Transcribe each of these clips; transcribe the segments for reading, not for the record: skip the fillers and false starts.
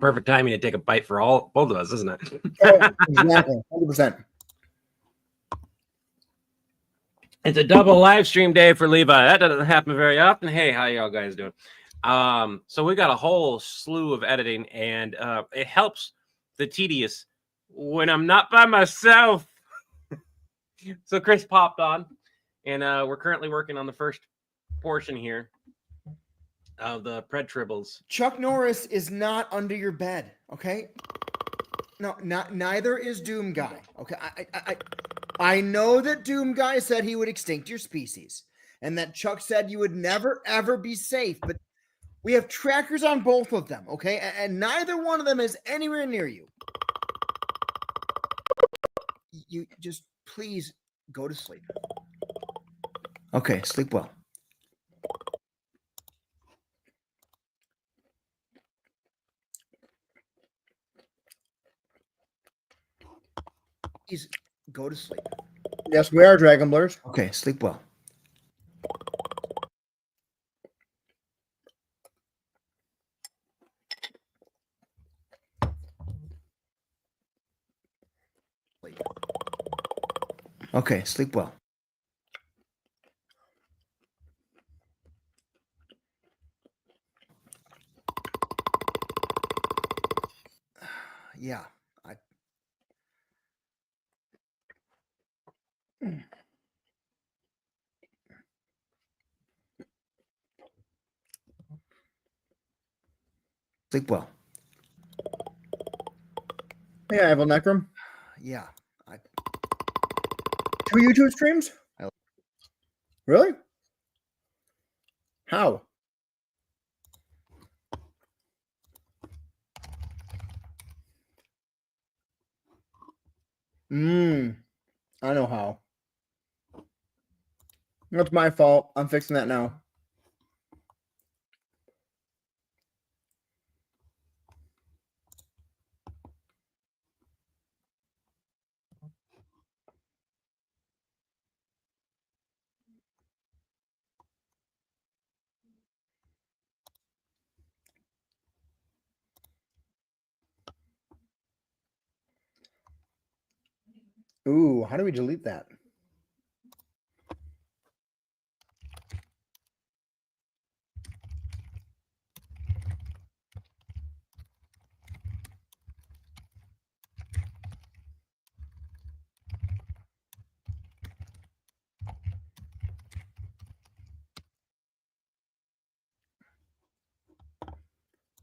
perfect timing to take a bite for both of us, isn't it? Oh, exactly, 100%. It's a double live stream day for Levi. That doesn't happen very often. Hey, how y'all guys doing? So we got a whole slew of editing, and it helps the tedious when I'm not by myself. So Chris popped on, and we're currently working on the first portion here of the Pred Tribbles. Chuck Norris is not under your bed, okay? No, neither is Doom Guy. Okay, I know that Doom Guy said he would extinct your species, and that Chuck said you would never ever be safe, but we have trackers on both of them, okay? And neither one of them is anywhere near you. You just please go to sleep. Okay, sleep well. Please go to sleep. Yes, we are Dragon Blurs. Okay, sleep well. Okay, sleep well. Yeah. Sleep well. Yeah, Evil Necrum. Yeah. 2 YouTube streams? Really? How? I know how. That's my fault. I'm fixing that now. Ooh, how do we delete that?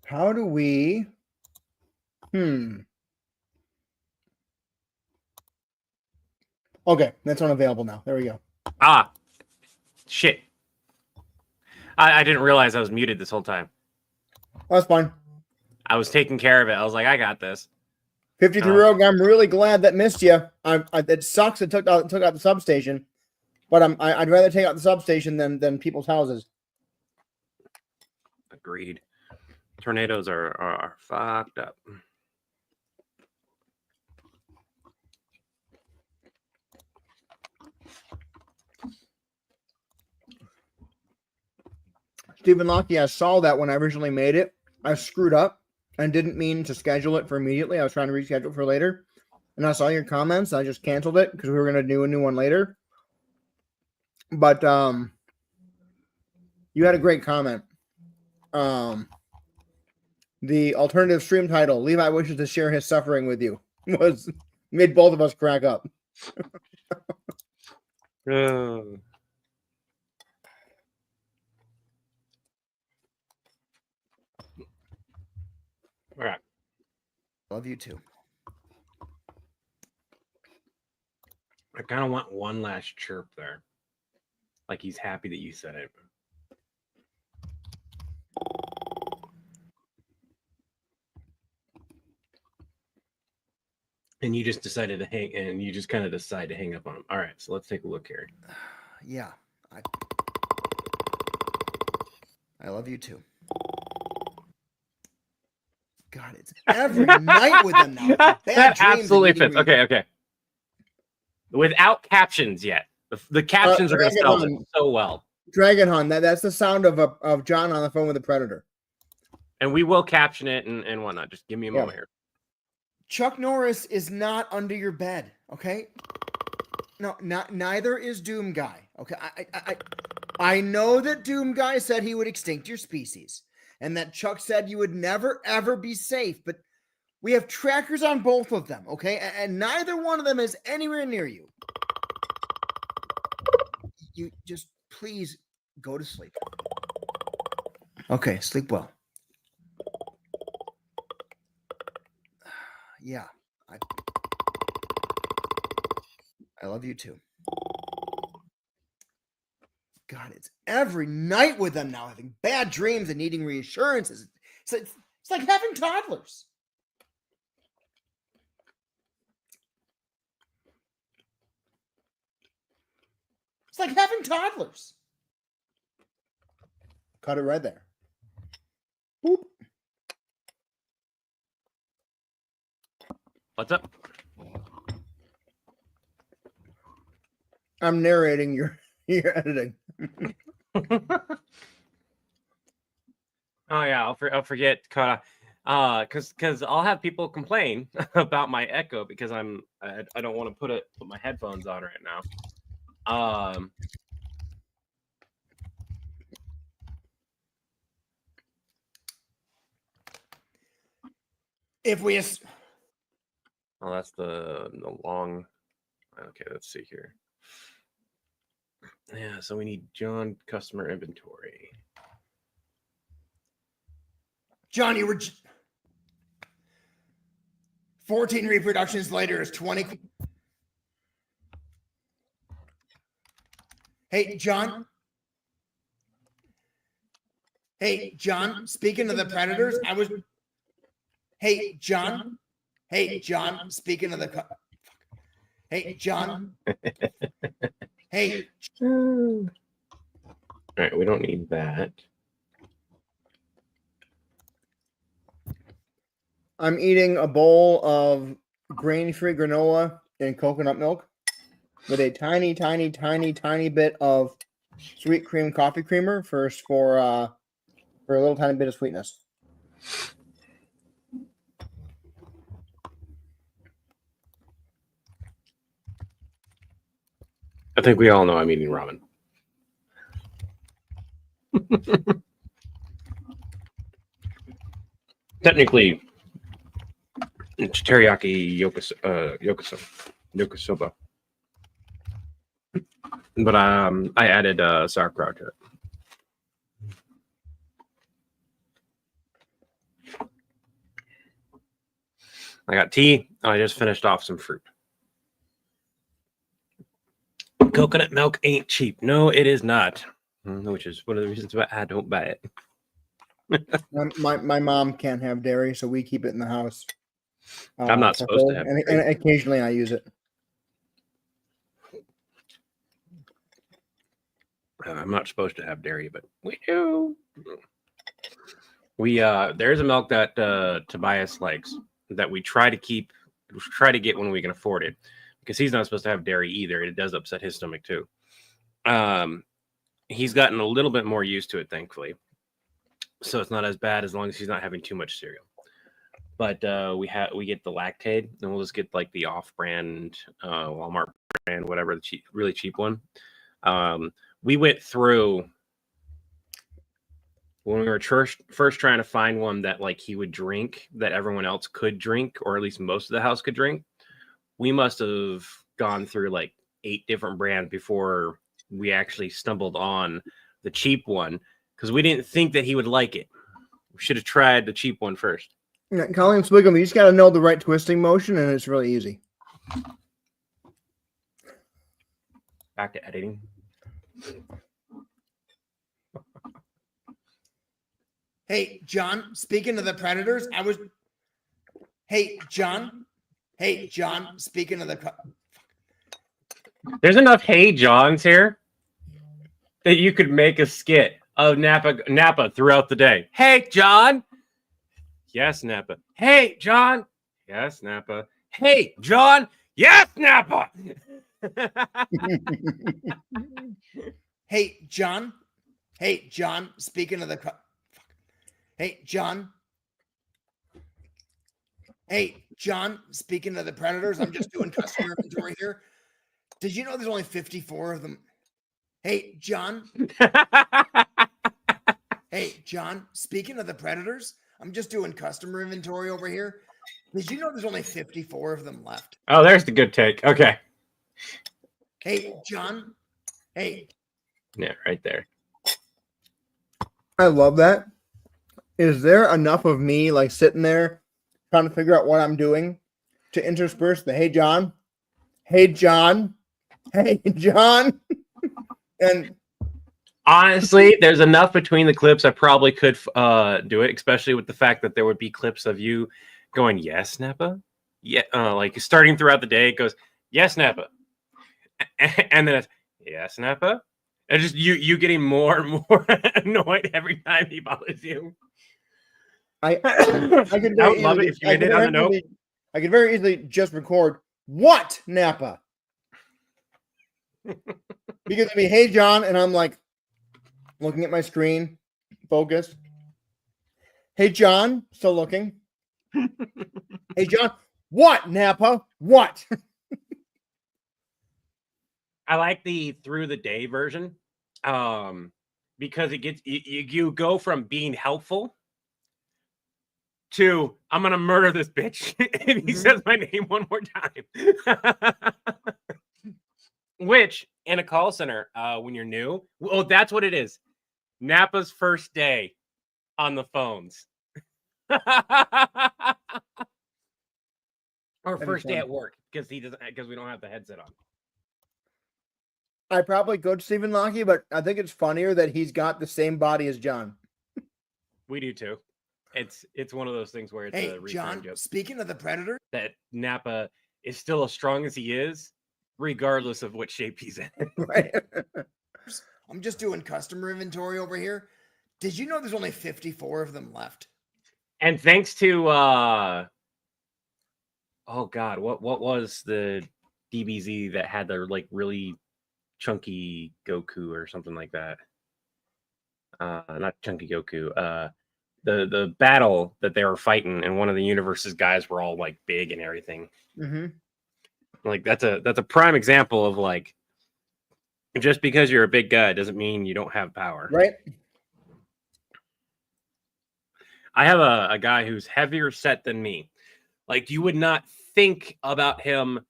How do we... Okay, that's unavailable now. There we go. Ah, shit. I didn't realize I was muted this whole time. That's fine. I was taking care of it. I was like, I got this. 53-year-old, I'm really glad that missed you. It sucks it took out the substation, but I'd rather take out the substation than people's houses. Agreed. Tornadoes are fucked up. Stephen Locke, I saw that when I originally made it. I screwed up and didn't mean to schedule it for immediately. I was trying to reschedule for later. And I saw your comments. I just canceled it because we were going to do a new one later. But you had a great comment. The alternative stream title, Levi wishes to share his suffering with you, made both of us crack up. All right. Love you too. I kind of want one last chirp there. Like he's happy that you said it. And you just decided to hang, and you just kind of decide to hang up on him. All right, so let's take a look here. Yeah. I love you too. God, it's every night with them now. That absolutely fits. Okay. Without captions yet. The captions are going to sell it so well. Dragon Hunt. That's the sound of John on the phone with a predator. And we will caption it and whatnot. Just give me a moment here. Chuck Norris is not under your bed, okay? No, neither is Doom Guy, okay? I know that Doom Guy said he would extinct your species, and that Chuck said you would never ever be safe, but we have trackers on both of them, okay? And neither one of them is anywhere near you. You just please go to sleep. Okay, sleep well. Yeah, I love you too. God, it's every night with them now, having bad dreams and needing reassurances. It's like having toddlers. It's like having toddlers. Cut it right there. Boop. What's up? I'm narrating your editing. Oh yeah, I'll forget, because I'll have people complain about my echo because I don't want to put my headphones on right now. If we Oh, that's the long. Okay, let's see here. Yeah, so we need John customer inventory. John, you were 14 reproductions later is 20. Hey, John. Hey, John, speaking of the predators, Hey, John. Hey, John, speaking of the Hey, John. Hey. All right, we don't need that. I'm eating a bowl of grain-free granola and coconut milk with a tiny, tiny, tiny, tiny bit of sweet cream coffee creamer for a little tiny bit of sweetness. I think we all know I'm eating ramen. Technically, it's teriyaki yokosoba. But I added sauerkraut to it. I got tea. I just finished off some fruit. Coconut milk ain't cheap. No, it is not. Which is one of the reasons why I don't buy it. My mom can't have dairy, so we keep it in the house. I'm not supposed to have and dairy. occasionally I use it. I'm not supposed to have dairy, but we do. There's a milk that Tobias likes that we try to get when we can afford it, because he's not supposed to have dairy either. It does upset his stomach too. He's gotten a little bit more used to it, thankfully. So it's not as bad as long as he's not having too much cereal. But we get the Lactaid, and we'll just get like the off-brand Walmart brand, whatever, the really cheap one. We went through when we were first trying to find one that like he would drink, that everyone else could drink, or at least most of the house could drink. We must have gone through like 8 different brands before we actually stumbled on the cheap one, because we didn't think that he would like it. We should have tried the cheap one first. Yeah, Colleen Swigum, you just got to know the right twisting motion, and it's really easy. Back to editing. Hey, John, speaking of the predators, Hey, John. Hey, John, speaking of the There's enough Hey Johns here that you could make a skit of Nappa throughout the day. Hey, John. Yes, Nappa. Hey, John. Yes, Nappa. Hey, John. Yes, Nappa. Hey, John. Hey, John, speaking of the Hey, John. Hey, John, speaking of the predators, I'm just doing customer inventory here. Did you know there's only 54 of them? Hey, John. Hey, John, speaking of the predators, I'm just doing customer inventory over here. Did you know there's only 54 of them left? Oh, there's the good take. Okay. Hey, John. Hey. Yeah, right there. I love that. Is there enough of me like sitting there trying to figure out what I'm doing to intersperse the hey John, hey John, hey John, and Honestly, there's enough between the clips. I probably could do it, especially with the fact that there would be clips of you going, "Yes, Nappa," yeah, like starting throughout the day. It goes, "Yes, Nappa," and then it's, "Yes, Nappa," and just you getting more and more annoyed every time he bothers you. I could I would love it if you ended on the note. I could very easily just record what Nappa because it'd be hey John, and I'm like looking at my screen, focused. Hey John, still looking. Hey John, what Nappa? What? I like the through the day version, because it gets you go from being helpful to I'm gonna murder this bitch if he says my name one more time. Which in a call center, when you're new, oh, that's what it is. Nappa's first day on the phones. Or first day at work because he doesn't, because we don't have the headset on. I probably coach Stephen Lockie, but I think it's funnier that he's got the same body as John. We do too. It's one of those things where it's hey, a recurring John, joke. speaking of the predator, That Nappa is still as strong as he is, regardless of what shape he's in. Right. I'm just doing customer inventory over here. Did you know there's only 54 of them left? And thanks to oh god, what was the DBZ that had the like really chunky Goku or something like that? Not chunky Goku. The battle that they were fighting, and one of the universe's guys were all like big and everything. Mm-hmm. Like that's a prime example of like, just because you're a big guy doesn't mean you don't have power. Right. I have a guy who's heavier set than me. Like you would not think about him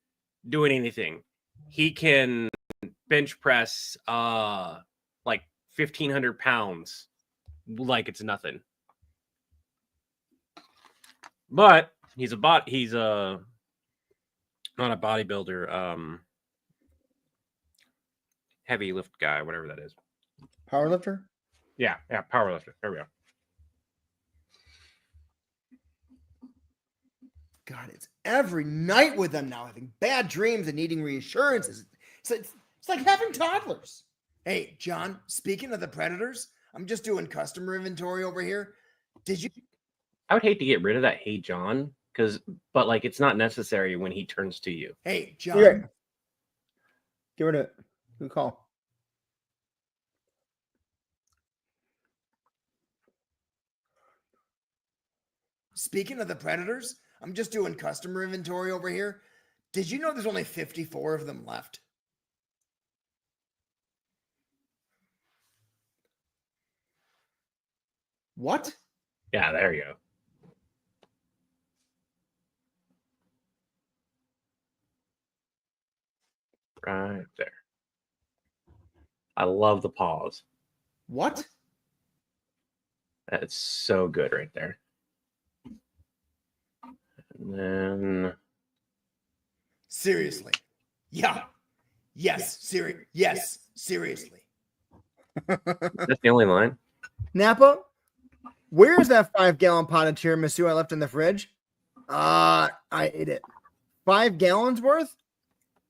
doing anything. He can bench press like 1,500 pounds like it's nothing. But he's a not a bodybuilder, heavy lift guy, whatever that is. Power lifter? Yeah, power lifter. There we go. God, it's every night with them now, having bad dreams and needing reassurances. It's like having toddlers. Hey, John, speaking of the predators, I'm just doing customer inventory over here. Did you? I would hate to get rid of that "Hey John," but like it's not necessary when he turns to you. Hey, John. Yeah. Get rid of it. Good call. Speaking of the predators, I'm just doing customer inventory over here. Did you know there's only 54 of them left? What? Yeah, there you go. Right there. I love the pause. What? That's so good right there. And then Seriously. Yeah. Yes. Yes. Seriously. that's the only line. Nappa, where's that 5-gallon pot of tiramisu I left in the fridge? I ate it. 5 gallons worth?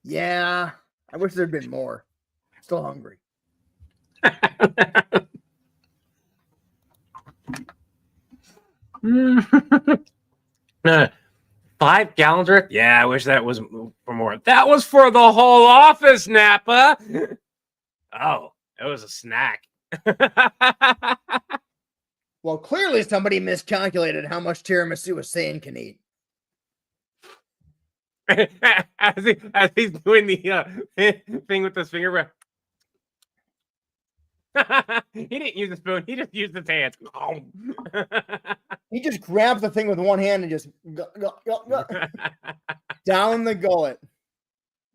Yeah. I wish there'd been more. Still hungry. 5 gallons worth? Yeah, I wish that was for more. That was for the whole office, Nappa. Oh, it was a snack. Well, clearly somebody miscalculated how much tiramisu a Saiyan can eat. as he's doing the thing with his finger. He didn't use a spoon. He just used his hands. He just grabs the thing with one hand and just down the gullet.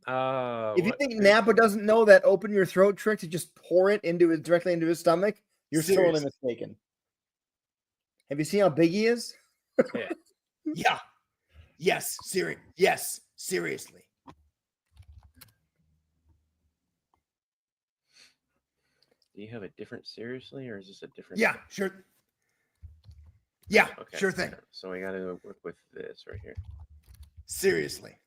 If you think Nappa doesn't know that open your throat trick to just pour it directly into his stomach, you're sorely mistaken. Have you seen how big he is? Yeah. Yeah. Yes. Yes. Seriously. Do you have a different seriously, or is this a different? Yeah. Sure. Yeah. Okay. Sure thing. So we got to work with this right here. Seriously.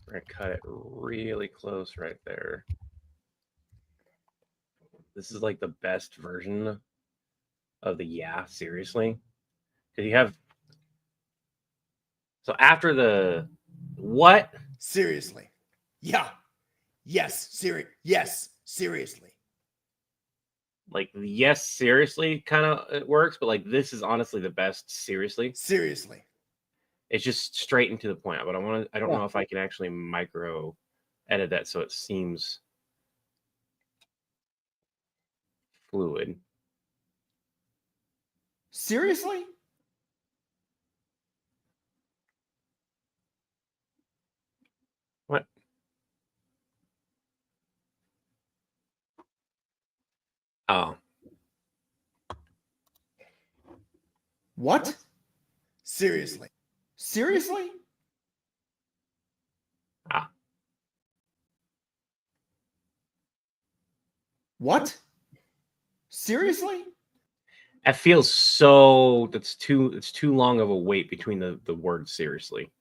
We're gonna cut it really close right there. This is like the best version of the seriously. Because you have. So after the what? Seriously. Yeah. Yes. Yes. Seriously. Like the yes, seriously kind of it works, but like this is honestly the best. Seriously. It's just straight and to the point. But I don't know if I can actually micro edit that so it seems fluid. Seriously? What? Oh. What? Seriously? Ah. What? Seriously? It feels so it's too long of a wait between the word seriously.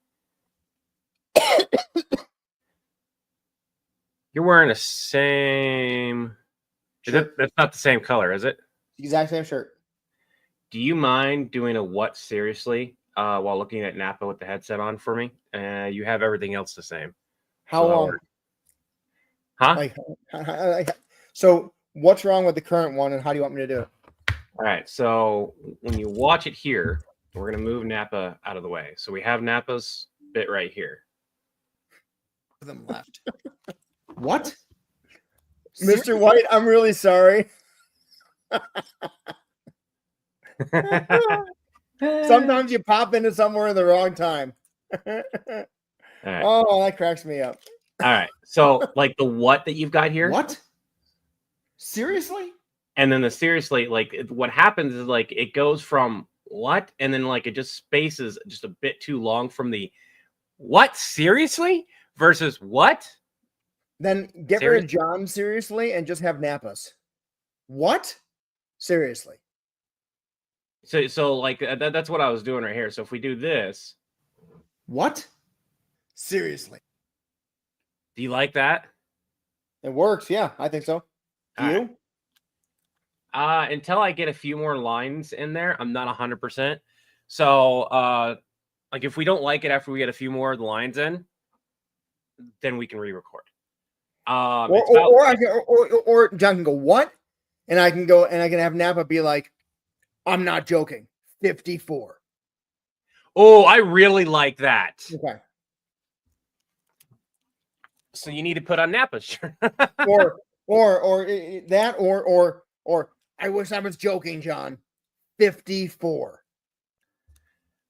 You're wearing the same that's not the same color, is it? Exact same shirt. Do you mind doing a what seriously while looking at Nappa with the headset on for me? You have everything else the same. How long? Huh? So what's wrong with the current one, and how do you want me to do it? All right. So when you watch it here, we're going to move Nappa out of the way. So we have Nappa's bit right here. Them left. What? Mr. White, I'm really sorry. Sometimes you pop into somewhere in the wrong time. All right. Oh, that cracks me up. All right. So like the what that you've got here. What? Seriously? And then the seriously, like what happens is like it goes from what, and then like it just spaces just a bit too long from the what seriously versus what. Then get rid of John seriously and just have Nappa's. What? Seriously. So like that's what I was doing right here. So if we do this, what? Seriously. Do you like that? It works. Yeah, I think so. Do you? Until I get a few more lines in there, I'm not 100%. So, like if we don't like it after we get a few more of the lines in, then we can re-record. Or John can go, what? And I can go and I can have Nappa be like, I'm not joking. 54. Oh, I really like that. Okay. So you need to put on Nappa's shirt. or that or I wish I was joking, John. 54.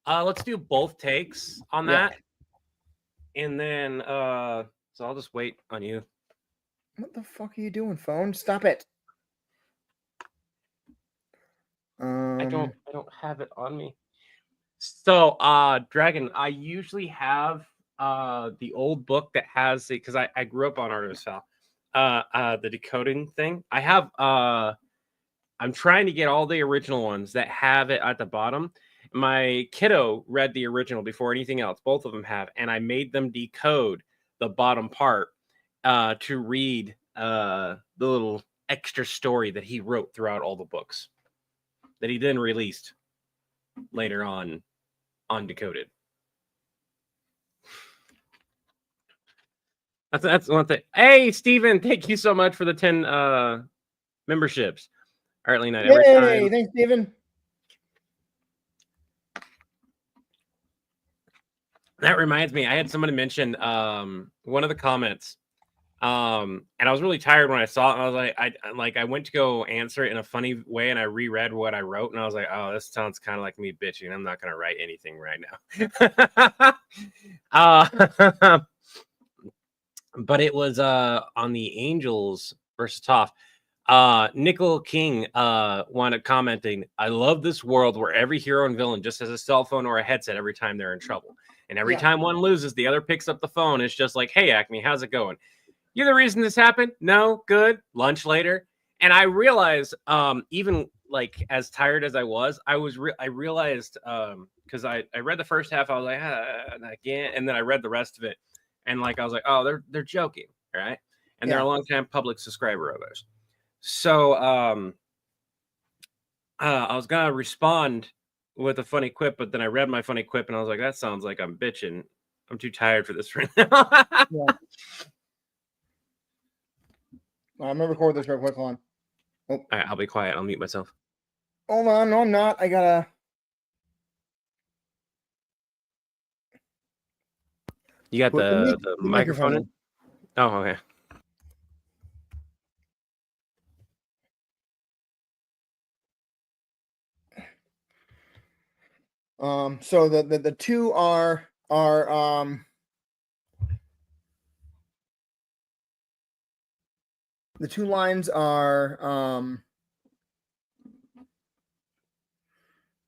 Let's do both takes on that. And then so I'll just wait on you. What the fuck are you doing, phone? Stop it. I don't have it on me. So Dragon, I usually have the old book that has it because I grew up on Artemis Fowl. The decoding thing. I have I'm trying to get all the original ones that have it at the bottom. My kiddo read the original before anything else. Both of them have, and I made them decode the bottom part to read the little extra story that he wrote throughout all the books that he then released later on Decoded. That's one thing. Hey, Steven, thank you so much for the 10 memberships. Early night every Yay! time. Thanks, Steven. That reminds me, I had somebody mention one of the comments. And I was really tired when I saw it, and I was like, I went to go answer it in a funny way, and I reread what I wrote, and I was like, oh, this sounds kind of like me bitching. I'm not gonna write anything right now. But it was on the Angels versus Toph. Nickel King wanted commenting, I love this world where every hero and villain just has a cell phone or a headset every time they're in trouble. And every time one loses, the other picks up the phone. It's just like, hey, Acme, how's it going? You're the reason this happened? No, good. Lunch later. And I realized, even like as tired as I was, I realized because I read the first half, I was like, again, and then I read the rest of it, and like I was like, oh, they're joking, right? And they're a long time public subscriber of ours. So I was gonna respond with a funny quip, but then I read my funny quip and I was like, that sounds like I'm bitching. I'm too tired for this right now. Yeah. I'm gonna record this real quick. Hold on. Oh. All right, I'll be quiet. I'll mute myself. Hold on. No, I'm not. I gotta. You got the microphone in? Oh, okay. So the two are the two lines are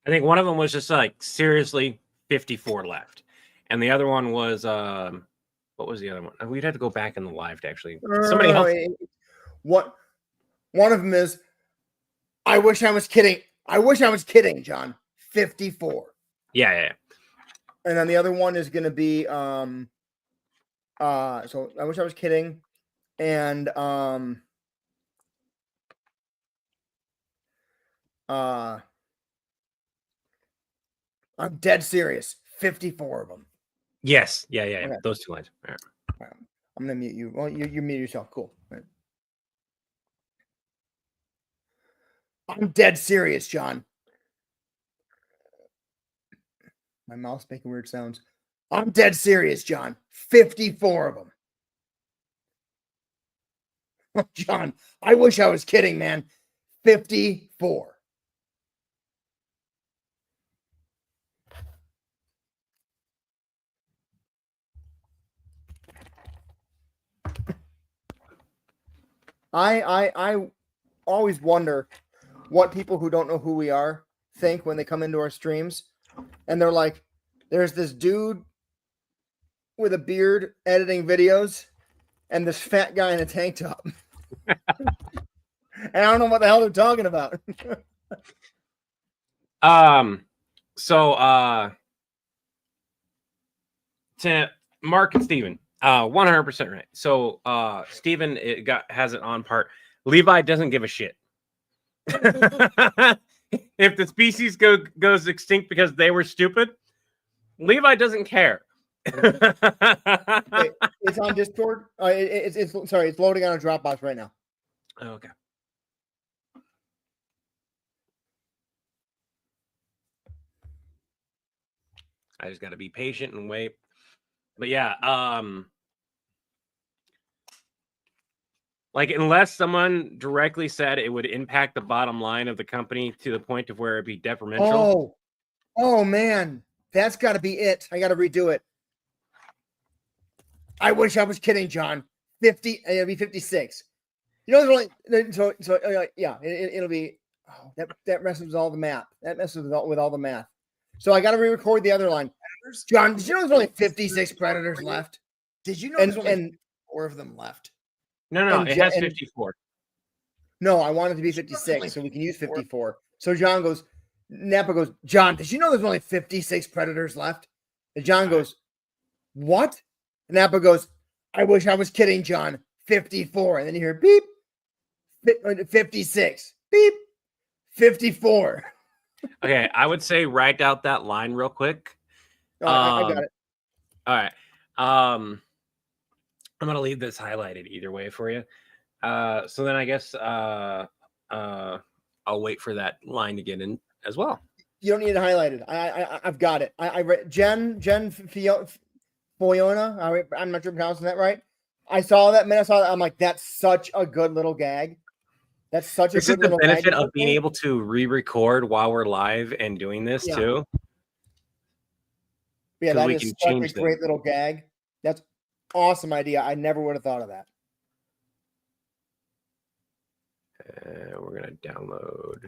I think one of them was just like seriously 54 left, and the other one was what was the other one? We'd have to go back in the live to actually. Somebody help. What? One of them is, I wish I was kidding. I wish I was kidding, John. 54. Yeah. And then the other one is gonna be so I wish I was kidding, and I'm dead serious. 54 of them. Yes. Yeah. Okay. Those two lines. All right. I'm gonna mute you. Well, you mute yourself. Cool. Right. I'm dead serious, John. My mouth's making weird sounds. I'm dead serious, John. 54 of them. John, I wish I was kidding, man. 54. I always wonder what people who don't know who we are think when they come into our streams, and they're like, there's this dude with a beard editing videos and this fat guy in a tank top. And I don't know what the hell they're talking about. So to Mark and Steven, 100% right. So Steven has it on part. Levi doesn't give a shit. If the species goes extinct because they were stupid, Levi doesn't care. It's on Discord. It's loading on a Dropbox right now. Okay. I just got to be patient and wait. But yeah, like unless someone directly said it would impact the bottom line of the company to the point of where it'd be detrimental. Oh man, that's got to be it. I got to redo it. I wish I was kidding, John. 50, it'll be 56. You know, there's only it'll be that messes with all the math. That messes with all the math. So I got to re-record the other line. John, did you know there's only 56 predators left? Did you know there's only 4 of them left? No, it has 54. No, I want it to be 56 so we can use 54. So John goes, Nappa goes, John, did you know there's only 56 predators left? And John goes, what? And Nappa goes, I wish I was kidding, John. 54. And then you hear beep, 56, beep, 54. Okay, I would say write out that line real quick. I got it. All right. I'm gonna leave this highlighted either way for you. So then I guess I'll I'll wait for that line to get in as well. You don't need it highlighted. I've got it. I read Jen Foyona. I'm not sure if I'm pronouncing that right. I saw that. Man, I saw that. I'm like, that's such a good little gag. That's such a This is good the little benefit gag. of being able to re-record while we're live and doing this too. Yeah, 'Cause that we is can such a change them. great little gag. That's awesome idea. I never would have thought of that. We're gonna download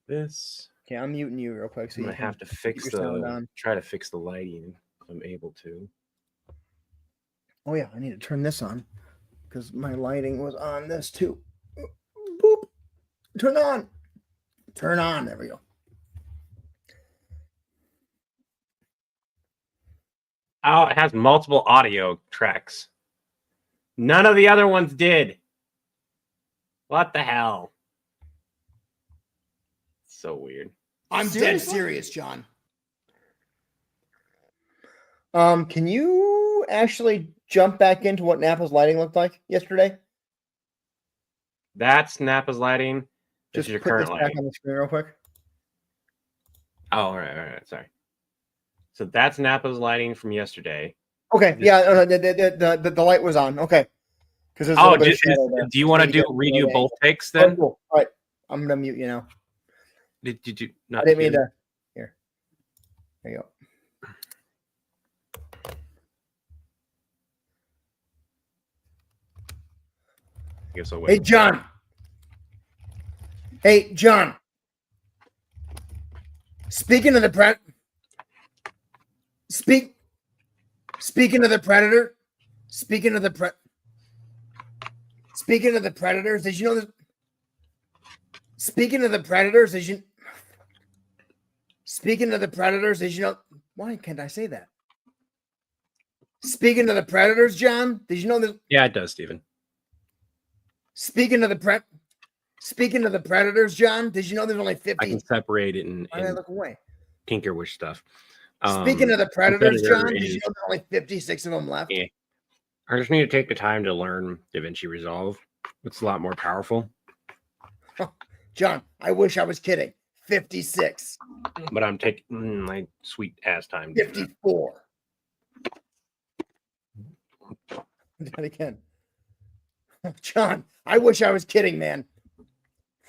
this. Okay, I'm muting you real quick. So I'm you gonna can have to fix your sound on. try to fix the lighting if I'm able to. Oh yeah, I need to turn this on because my lighting was on this too. Boop. Turn on. Turn on. There we go. Oh, it has multiple audio tracks. None of the other ones did. What the hell? So weird. I'm dead Seriously? serious, John. Can you actually jump back into what Nappa's lighting looked like yesterday? That's Nappa's lighting. This Just is your put current this back lighting. on the screen real quick. Oh, all right. Sorry. So that's Nappa's lighting from yesterday. Okay, yeah, the light was on. Okay, because there's a Oh, little bit of shadow there. do you want to redo both takes then? Oh, cool. All right, I'm gonna mute you now. Did you not? I didn't mean to. Here, there you go. I guess I'll Hey, wait. John. Hey, John. Speaking of the Speaking of the predator. Speaking of the predators, did you know this? Speaking of the predators, did you? Speaking of the predators, did you know? Why can't I say that? Speaking of the predators, John, did you know this? Yeah, it does, Steven. Speaking of the predators, John, did you know there's only 50? I can separate it and Why did I look away? tinker with stuff. Speaking of the predators, Predator John, did you is- know there's only 56 of them left? Yeah. I just need to take the time to learn DaVinci Resolve. It's a lot more powerful. John, I wish I was kidding. 56. But I'm taking my sweet ass time. doing that. 54. That again. John, I wish I was kidding, man.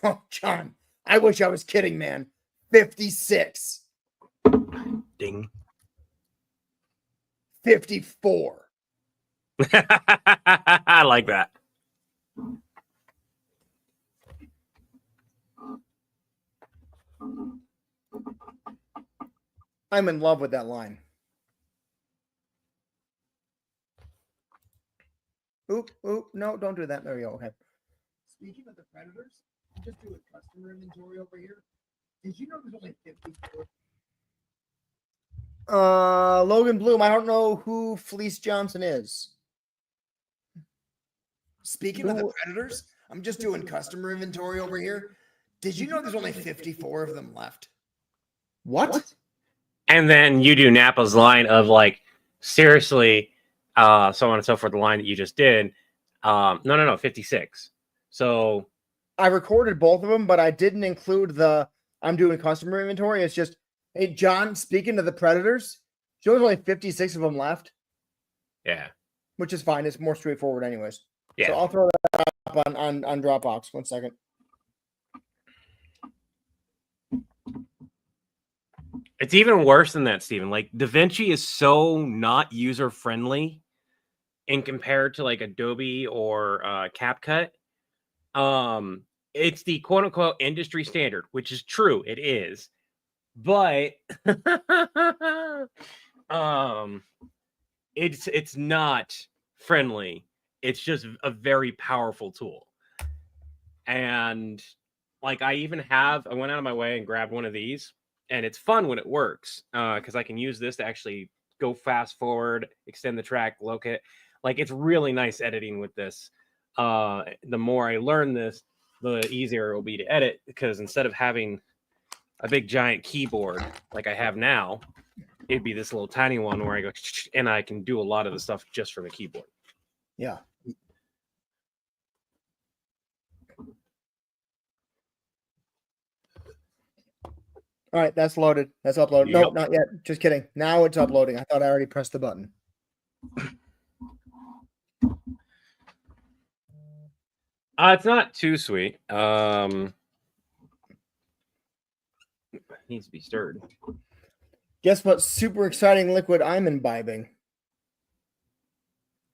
Oh, John, I wish I was kidding, man. 56. Ding. 54. I like that. I'm in love with that line. Oop, no, don't do that. There we go. Okay. Speaking of the predators, just do a customer inventory over here. Did you know there's only 54? Logan Bloom, I don't know who Fleece Johnson is. Speaking of the predators, I'm just doing customer inventory over here. Did you know there's only 54 of them left? What? And then you do Nappa's line of like, seriously, so on and so forth, the line that you just did. No, 56. So I recorded both of them, but I didn't include the I'm doing customer inventory. It's just, hey, John, speaking of the predators, there's only 56 of them left, yeah. which is fine. It's more straightforward anyways. Yeah. So I'll throw that up on Dropbox. 1 second. It's even worse than that, Steven. Like DaVinci is so not user friendly in compared to like Adobe or CapCut. It's the quote unquote industry standard, which is true. It is, but it's not friendly. It's just a very powerful tool. And like I went out of my way and grabbed one of these, and it's fun when it works because I can use this to actually go fast forward, extend the track, locate. Like it's really nice editing with this. The more I learn this, the easier it will be to edit because instead of having a big giant keyboard like I have now, it'd be this little tiny one where I go and I can do a lot of the stuff just from a keyboard. Yeah. All right, that's loaded. That's uploaded. Yep. Nope, not yet. Just kidding. Now it's uploading. I thought I already pressed the button. It's not too sweet. Needs to be stirred. Guess what super exciting liquid I'm imbibing?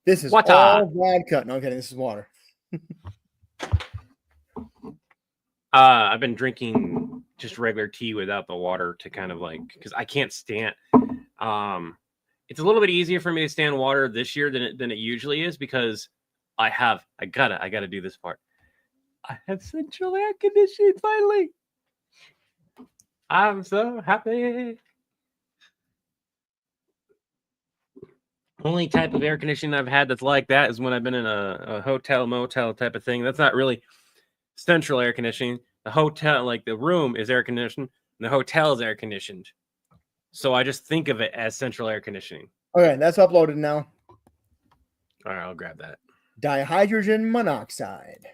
This is Water. all vodka. No, I'm kidding. This is water. I've been drinking just regular tea without the water to kind of like, because I can't stand. It's a little bit easier for me to stand water this year than it usually is because I gotta do this part. I have central air conditioning finally. I'm so happy. Only type of air conditioning I've had that's like that is when I've been in a hotel, motel type of thing. That's not really central air conditioning. The hotel, like the room, is air conditioned, and the hotel is air conditioned. So I just think of it as central air conditioning. Okay, that's uploaded now. All right, I'll grab that. Dihydrogen monoxide.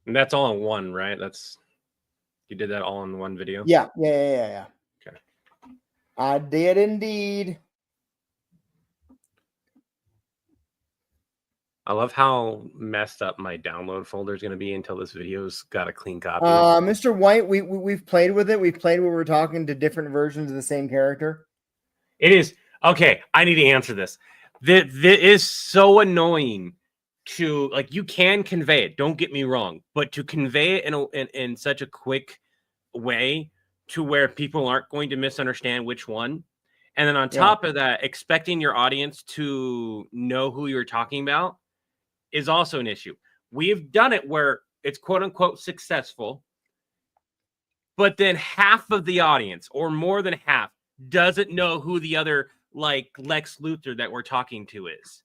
And that's all in one, right? You did that all in one video? Yeah. Okay. I did indeed. I love how messed up my download folder is going to be until this video's got a clean copy. Mr. White, we've played with it. We've played where we're talking to different versions of the same character. It is okay. I need to answer this. This is so annoying to like. You can convey it. Don't get me wrong, but to convey it in such a quick way to where people aren't going to misunderstand which one, and then on top of that, expecting your audience to know who you're talking about is also an issue. We've done it where it's quote unquote successful, but then half of the audience or more than half doesn't know who the other like Lex Luthor that we're talking to is.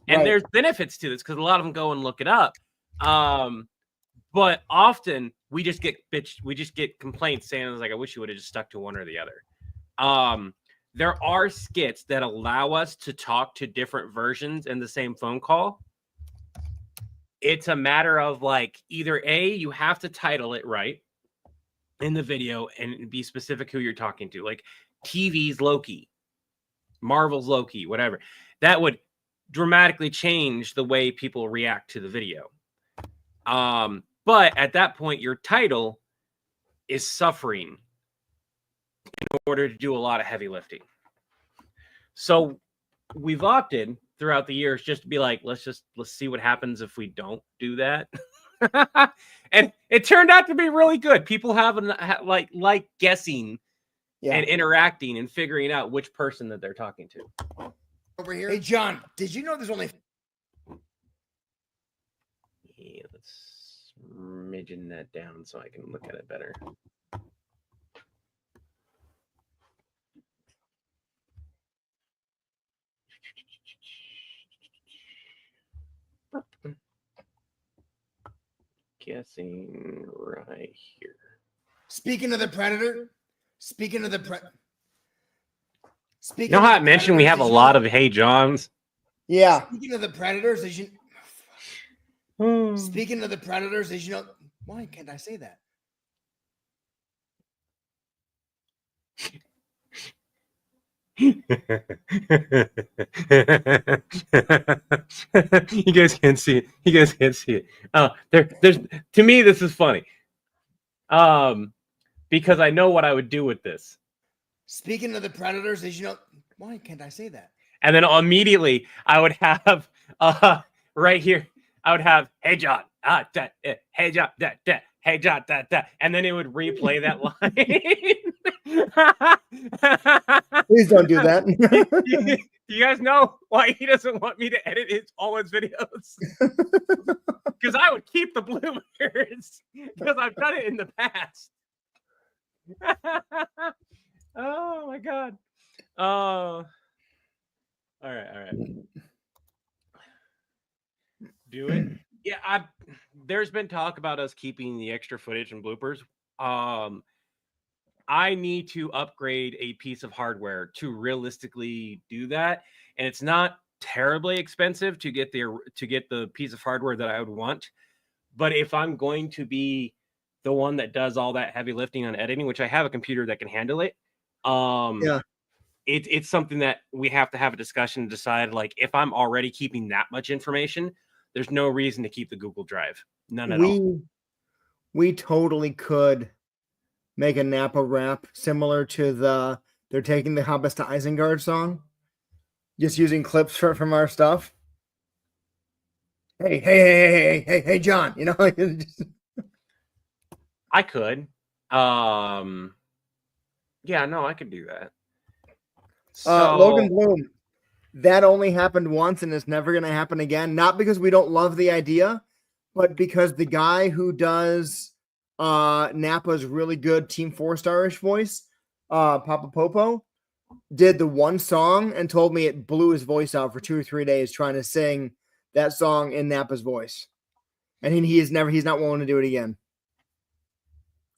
And there's benefits to this because a lot of them go and look it up. But often we just get complaints saying like, I wish you would have just stuck to one or the other. There are skits that allow us to talk to different versions in the same phone call. It's a matter of like either A, you have to title it right in the video and be specific who you're talking to, like TV's Loki, Marvel's Loki, whatever. That would dramatically change the way people react to the video. But at that point, your title is suffering in order to do a lot of heavy lifting. So we've opted throughout the years just to be like, let's see what happens if we don't do that. And it turned out to be really good. People have like guessing and interacting and figuring out which person that they're talking to. Over here. Hey, John, did you know there's only... Yeah, let's smidgen that down so I can look at it better. Guessing right here. Speaking of the Predator, you know how I mentioned we have a lot of Hey Johns? Yeah. Speaking of the Predators, as you know, why can't I say that? You guys can't see it. Oh, there's to me this is funny. Because I know what I would do with this. Speaking of the Predators, as you know, why can't I say that? And then immediately I would have right here, I would have Hey John, Hey John, Hey John, and then it would replay that line. Please don't do that. You guys know why he doesn't want me to edit all his videos? Because I would keep the bloopers because I've done it in the past. Oh my god. All right. Do it. Yeah, there's been talk about us keeping the extra footage and bloopers. I need to upgrade a piece of hardware to realistically do that. And it's not terribly expensive to get the piece of hardware that I would want. But if I'm going to be the one that does all that heavy lifting on editing, which I have a computer that can handle it, Yeah. it's something that we have to have a discussion to decide. Like, if I'm already keeping that much information, there's no reason to keep the Google Drive. None at all. We totally could make a Nappa rap similar to they're taking the Hobbits to Isengard song, just using clips from our stuff. Hey, John, you know, I could. Yeah, no, I could do that. So, Logan Bloom, that only happened once and it's never going to happen again. Not because we don't love the idea, but because the guy who does Nappa's really good Team 4-star-ish voice, Papa Popo, did the one song and told me it blew his voice out for 2 or 3 days trying to sing that song in Nappa's voice. And he's not willing to do it again.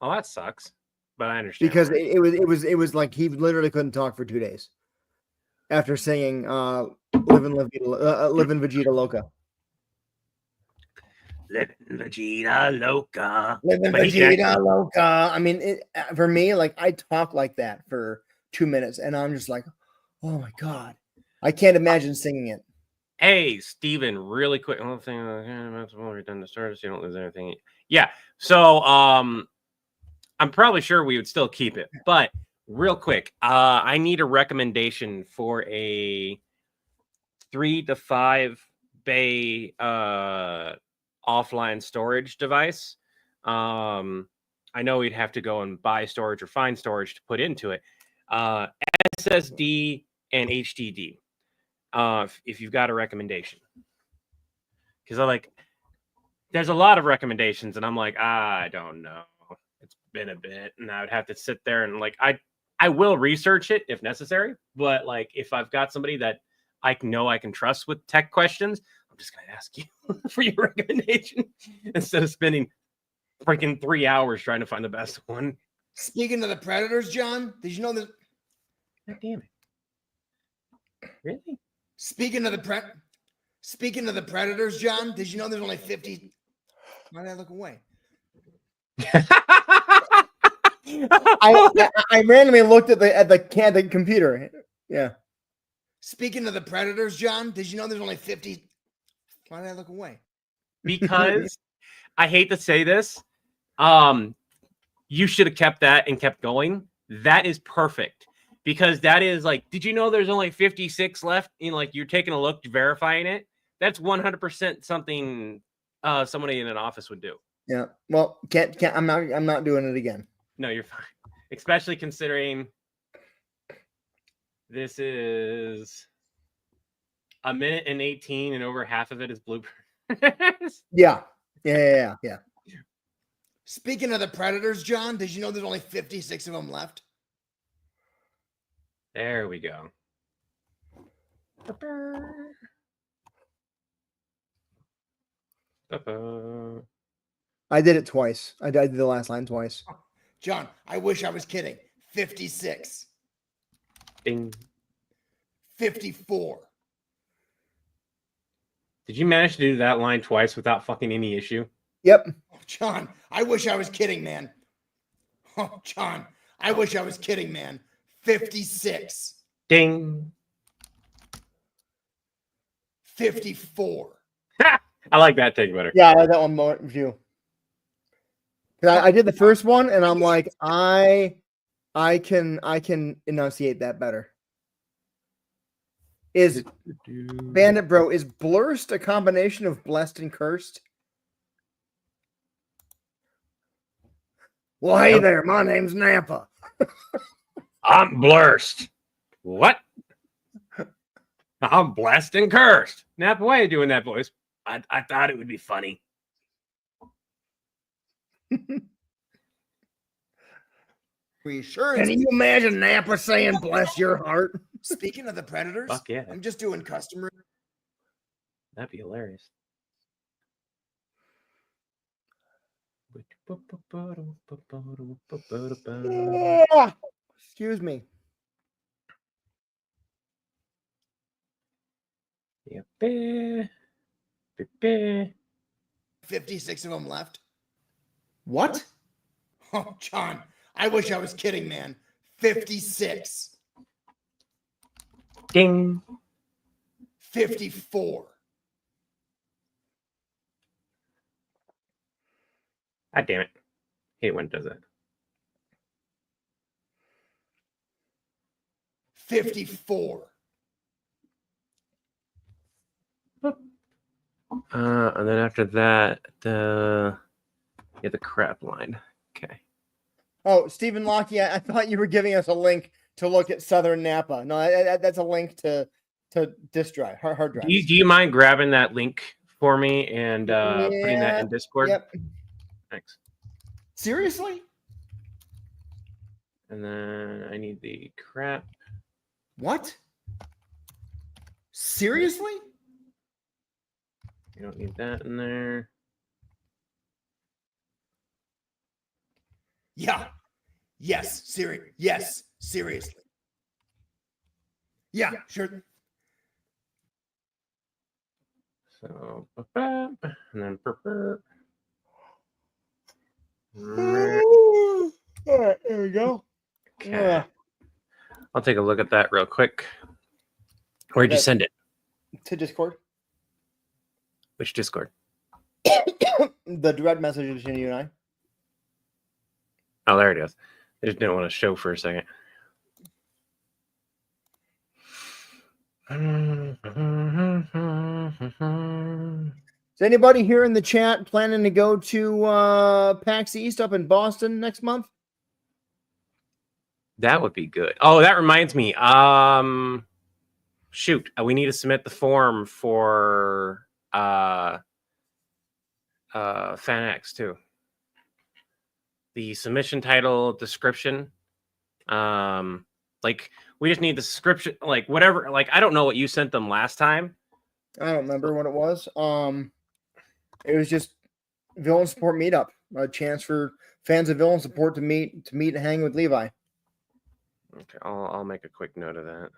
oh, that sucks. But I understand. Because it was like he literally couldn't talk for 2 days after singing Livin' Vegeta Loca. Living Vegeta Loca. Livin' Vegeta Loca. I mean, for me, like, I talk like that for 2 minutes and I'm just like, oh my God. I can't imagine singing it. Hey, Steven, really quick. One thing that's when we're done to start, so you don't lose anything. Yeah. So I'm probably sure we would still keep it, but real quick, I need a recommendation for a 3 to 5 bay offline storage device. I know we'd have to go and buy storage or find storage to put into it. SSD and HDD. If you've got a recommendation, because there's a lot of recommendations, and I'm like, I don't know. It's been a bit, and I would have to sit there and I will research it if necessary. But like, if I've got somebody that I know I can trust with tech questions, I'm just gonna ask you for your recommendation instead of spending freaking 3 hours trying to find the best one. Speaking of the Predators, John, did you know that? God damn it! Really? Speaking of the Predators, John, did you know there's only 50? Why did I look away? I randomly looked at the computer. Yeah. Speaking of the Predators, John, did you know there's only 50? Why did I look away? Because I hate to say this, you should have kept that and kept going. That is perfect. Because that is like, did you know there's only 56 left? And like, you're taking a look, verifying it. That's 100% something somebody in an office would do. Yeah. Well, can't. I'm not doing it again. No, you're fine. Especially considering this is 1:18 and over half of it is bloopers. Yeah. Speaking of the Predators, John, did you know there's only 56 of them left? There we go. I did it twice. I did the last line twice. John, I wish I was kidding. 56. Ding. 54. Did you manage to do that line twice without fucking any issue? Yep. Oh, John, I wish I was kidding, man. Oh, John, I wish I was kidding, man. 56. Ding. 54. I like that take better. Yeah, I like that one more view. I did the first one, and I'm like, I can enunciate that better. Is Bandit Bro, is blurst a combination of blessed and cursed? Well, hey there, my name's Nappa. I'm blurst. What? I'm blessed and cursed. Nappa, why are you doing that voice? I thought it would be funny. We sure. Can you imagine Nappa saying bless your heart? Speaking of the Predators, Fuck yeah. I'm just doing customer. That'd be hilarious. Yeah. Excuse me. Yep. Beep, beep. 56 of them left. What? Oh, John, I wish I was kidding, man. 56. Ding. 54. God damn it. Hate when it does that. 54. And then after that, the crap line. Okay. Oh, Stephen Lockie, I thought you were giving us a link to look at Southern Nappa. No, that's a link to disk drive, hard drive. Do you mind grabbing that link for me and putting that in Discord? Yep. Thanks. Seriously? And then I need the crap. What? Seriously? You don't need that in there. Yeah. Yes. Yes. Seriously. Yeah. Sure. So, and then All right, there we go. okay. I'll take a look at that real quick. Where'd you send it? To Discord. Which Discord? The direct message between you and I. Oh, there it is. I just didn't want to show for a second. Is anybody here in the chat planning to go to PAX East up in Boston next month? That would be good. Oh, that reminds me. Shoot, we need to submit the form for FanX too. The submission title, description. Like we just need the description, like whatever. Like I don't know what you sent them last time. I don't remember what it was. It was just Villain Support Meetup, a chance for fans of Villain Support to meet and hang with Levi. Okay, I'll make a quick note of that.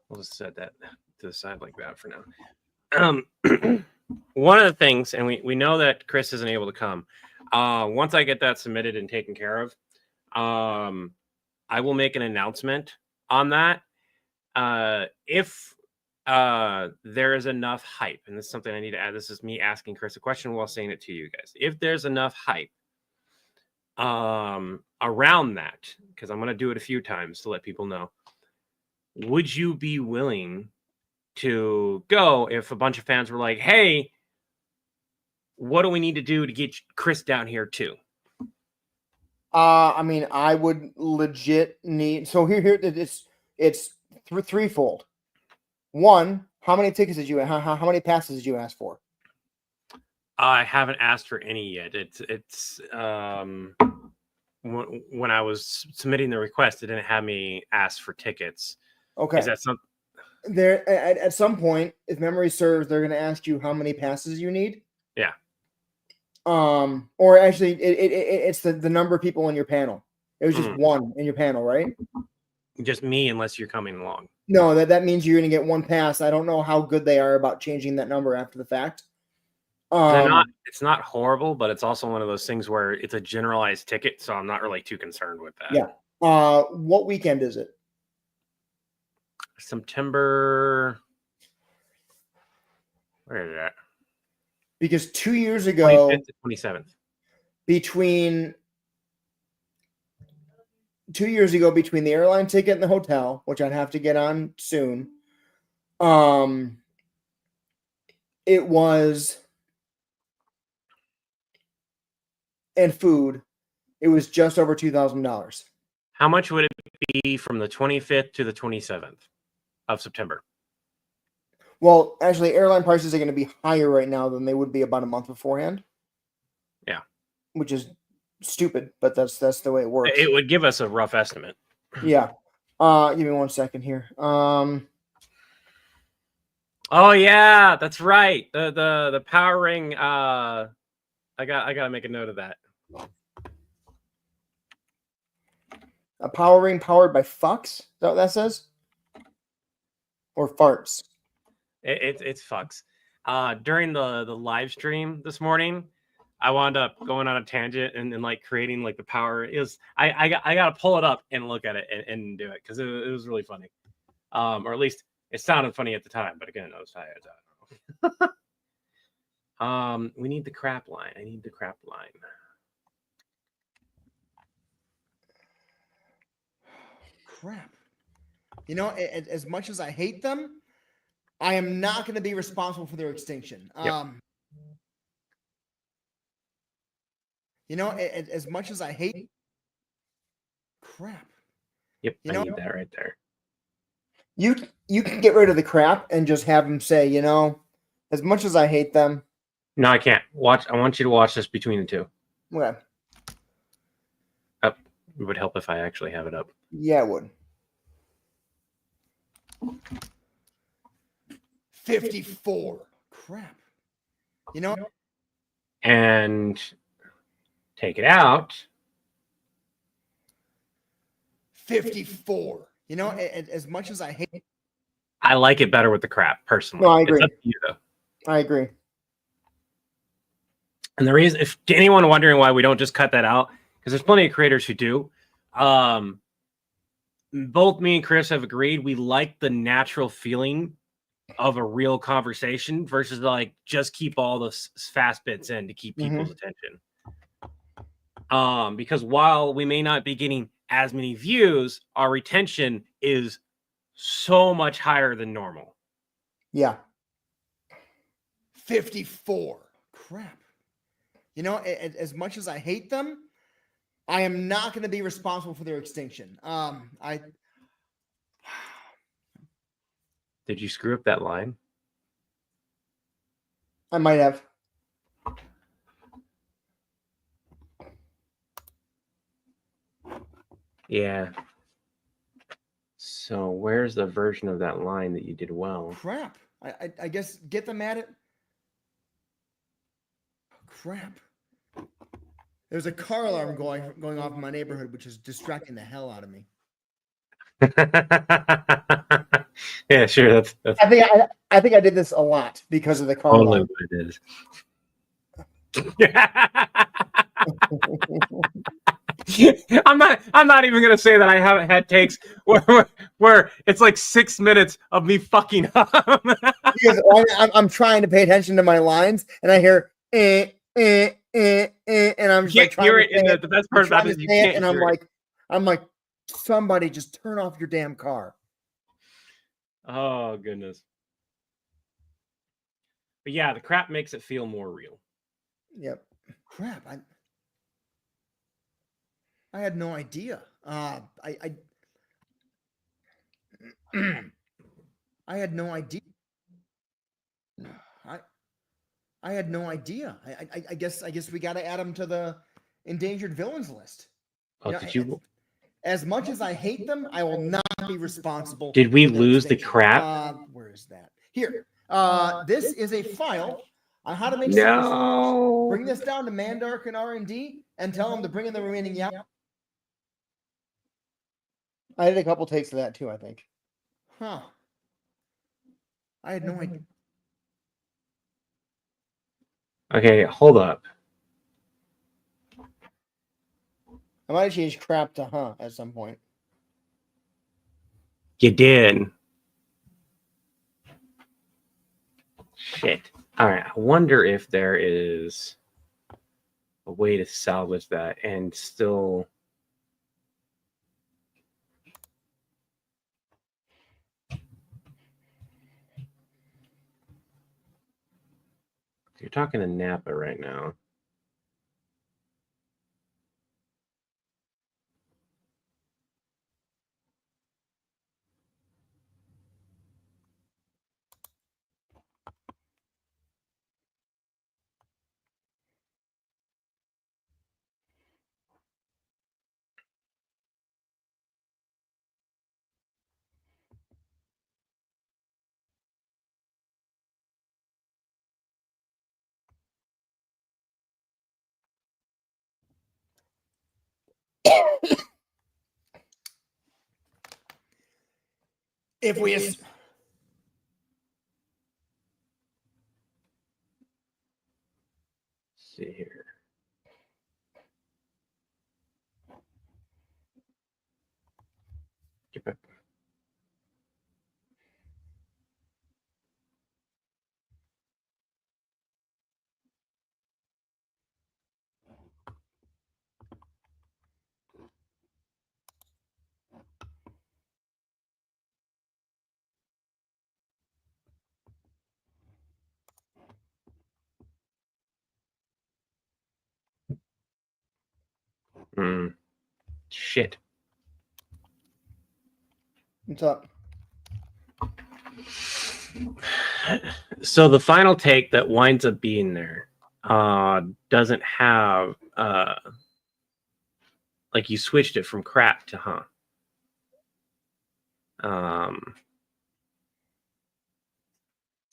We'll just set that to the side like that for now. One of the things, and we know that Chris isn't able to come. Once I get that submitted and taken care of, I will make an announcement on that. If there is enough hype, and this is something I need to add. This is me asking Chris a question while saying it to you guys. If there's enough hype around that, because I'm going to do it a few times to let people know, would you be willing to go if a bunch of fans were like, hey, what do we need to do to get Chris down here too? I mean, I would legit need. So here it's threefold. One, how many tickets did you? How many passes did you ask for? I haven't asked for any yet. It's when I was submitting the request, it didn't have me ask for tickets. Okay, is that something? There at some point, if memory serves, they're going to ask you how many passes you need. Yeah. Or actually, it's the number of people in your panel. It was just one in your panel, right? Just me, unless you're coming along. No, that means you're going to get one pass. I don't know how good they are about changing that number after the fact. It's not horrible, but it's also one of those things where it's a generalized ticket, so I'm not really too concerned with that. Yeah. What weekend is it? September. Where is that? Because 2 years ago, 25th to 27th. Between 2 years ago, between the airline ticket and the hotel, which I'd have to get on soon, it was, and food, it was just over $2,000. How much would it be from the 25th to the 27th of September? Well, actually, airline prices are going to be higher right now than they would be about a month beforehand. Yeah. Which is stupid, but that's the way it works. It would give us a rough estimate. Yeah. Give me 1 second here. Oh yeah, that's right. The powering. I gotta make a note of that. A power ring powered by fucks? Is that what that says? Or farts? It's fucks. During the live stream this morning, I wound up going on a tangent and like creating like the power is I gotta pull it up and look at it and do it because it was really funny. Or at least it sounded funny at the time, but again, I was tired. We need the crap line. I need the crap line. Crap. You know, as much as I hate them, I am not going to be responsible for their extinction. Yep. You know, as much as I hate crap. Yep, You I know, need that right there. You can get rid of the crap and just have them say, you know, as much as I hate them. No, I can't. Watch. I want you to watch this between the two. Okay. Up. It would help if I actually have it up. Yeah, it would. 54. Crap. You know, And take it out. 54. You know, as much as I hate. I like it better with the crap, personally. No, I agree. It's up to you, though. I agree. And the reason, if anyone wondering why we don't just cut that out, because there's plenty of creators who do. Both me and Chris have agreed we like the natural feeling of a real conversation versus like just keep all the fast bits in to keep people's attention. Because while we may not be getting as many views, our retention is so much higher than normal. Yeah. 54. Crap. You know, as much as I hate them, I am not going to be responsible for their extinction. Did you screw up that line? I might have. Yeah. So where's the version of that line that you did well? Crap. I guess get them at it. Crap. There's a car alarm going off in my neighborhood, which is distracting the hell out of me. Yeah, sure. That's I think I did this a lot because of the car totally alarm. what it is. I'm not even gonna say that I haven't had takes where it's like 6 minutes of me fucking up. Because I'm trying to pay attention to my lines, and I hear and I'm just You like can't trying hear to it, and say the best part about it is you can't and hear it. I'm like, somebody just turn off your damn car. Oh goodness. But yeah, the crap makes it feel more real. Yep. Crap. I had no idea. I had no idea. I had no idea. I guess we got to add them to the endangered villains list. Oh, did you? As much as I hate them, I will not be responsible. Did we for their lose the extinction. crap? Where is that? Here. This is a file on how to make No. Bring this down to Mandark and R&D and tell them to bring in the remaining I did a couple takes of that too, I think. Huh. I had no idea. Okay, hold up. I might have changed crap to at some point. You did. Shit. All right. I wonder if there is a way to salvage that and still. You're talking to Nappa right now. If we see here. Get back. Shit. What's up? So the final take that winds up being there doesn't have like you switched it from crap to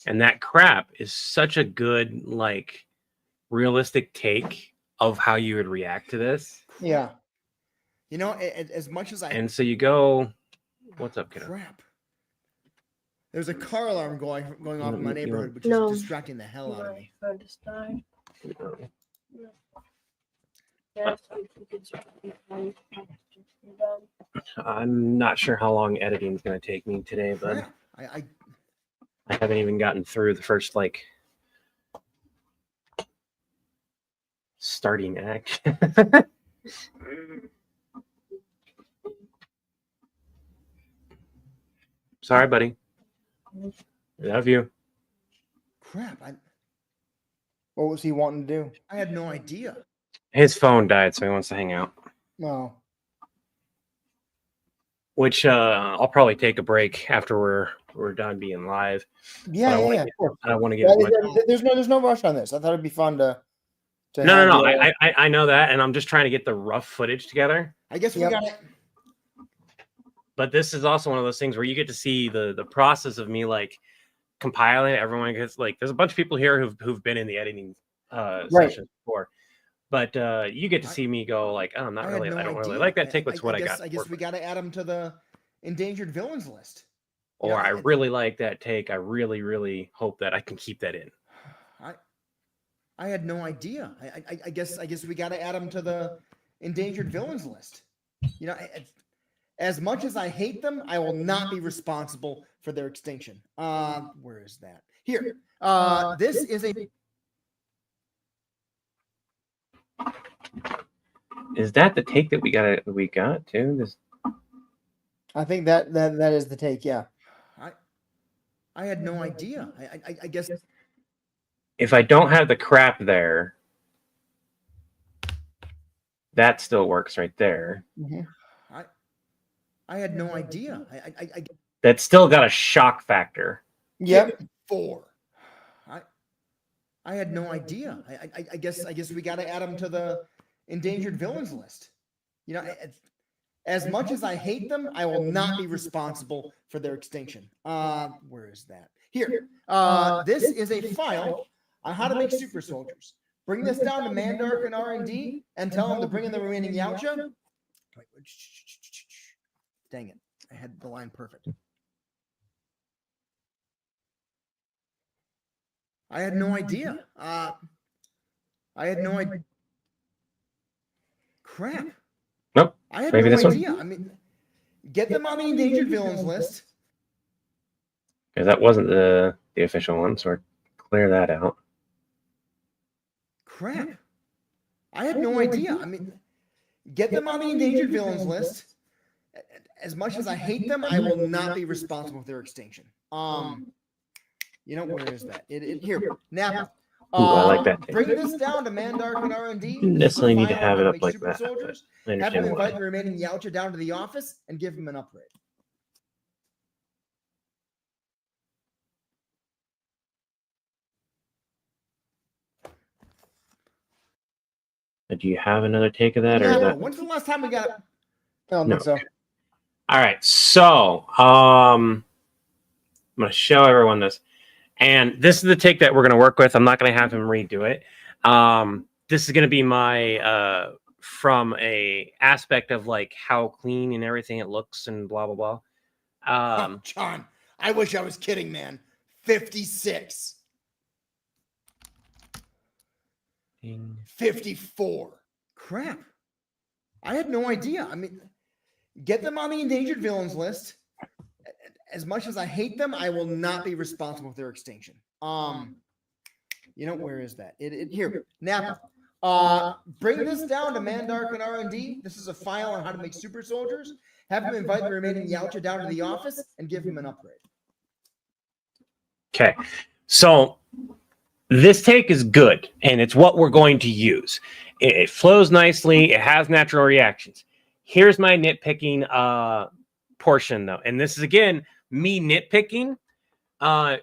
and that crap is such a good like realistic take of how you would react to this. Yeah. You know, as much as I And so you go, what's up, kiddo? crap. There's a car alarm going off in my You neighborhood, which No. is distracting the hell out of me. My phone just died. Yeah, so you could just be done. I'm not sure how long editing is going to take me today, but Crap. I haven't even gotten through the first like starting act. Sorry, buddy. Love you. Crap. What was he wanting to do? I had no idea. His phone died, so he wants to hang out. No. Which I'll probably take a break after we're done being live. Yeah, I wanna yeah. get- Sure. I don't want to get as much. There's no rush on this. I thought it'd be fun to No. have you- I know that, and I'm just trying to get the rough footage together. I guess we Yep. got it. But this is also one of those things where you get to see the process of me like compiling it. Everyone gets like there's a bunch of people here who've been in the editing sessions before. But you get to see me go like, oh, I'm not I really, had no I don't really idea. like that take. What's what I got? I guess we got to add them to the endangered villains list. Or I really like that take. I really, really hope that I can keep that in. I had no idea. I guess we got to add them to the endangered villains list. You know, as much as I hate them, I will not be responsible for their extinction. Where is that? Here. This is a. Is that the take that we got too? This I think that is the take. Yeah. I had no idea. I guess if I don't have the crap there, that still works right there. Mm-hmm. I had no idea. That's still got a shock factor. Yep. 4. I had no idea. I guess we got to add them to the endangered villains list. You know, as much as I hate them, I will not be responsible for their extinction. Where is that? Here. This is a file on how to make super soldiers. Bring this down to Mandark and R&D and tell them to bring in the remaining Yautja. Wait, dang it. I had the line perfect. I had no idea. I had no idea. Crap. Nope. I had Maybe no this one? idea. I mean, get them on the endangered villains list. Because that wasn't the official one, so we're clear that out. Crap. I had no idea. I mean, get them on the endangered villains list. As much as I hate them, I will not be responsible for their extinction. You know, where is that? Here, Nappa. Ooh, I like that take. Bring this down to Mandark and R&D. You necessarily need to have it up like super that. Soldiers. I Have them understand invite why. the remaining Yautja down to the office and give them an upgrade. Do you have another take of that, or is Nappa, that? when's the last time we got it? I don't No. think so. All right, so I'm gonna show everyone this, and this is the take that we're gonna work with. I'm not gonna have him redo it. This is gonna be my from a aspect of like how clean and everything it looks and blah blah blah. Oh, John, I wish I was kidding, man. 56. 54. Crap. I had no idea. I mean, get them on the endangered villains list. As much as I hate them, I will not be responsible for their extinction. You know, where is that? Here, Nappa. Bring this down to Mandark and R&D. This is a file on how to make super soldiers. Have him invite the remaining Yautja down to the office and give him an upgrade. Okay, so this take is good, and it's what we're going to use. It flows nicely. It has natural reactions. Here's my nitpicking portion, though, and this is again me nitpicking,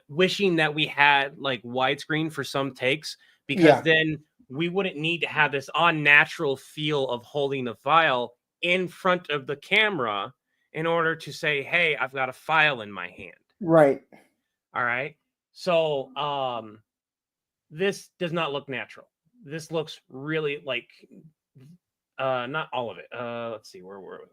wishing that we had like widescreen for some takes, because then we wouldn't need to have this unnatural feel of holding the file in front of the camera in order to say, "Hey, I've got a file in my hand." Right. All right. So this does not look natural. This looks really like not all of it. Let's see, where were we?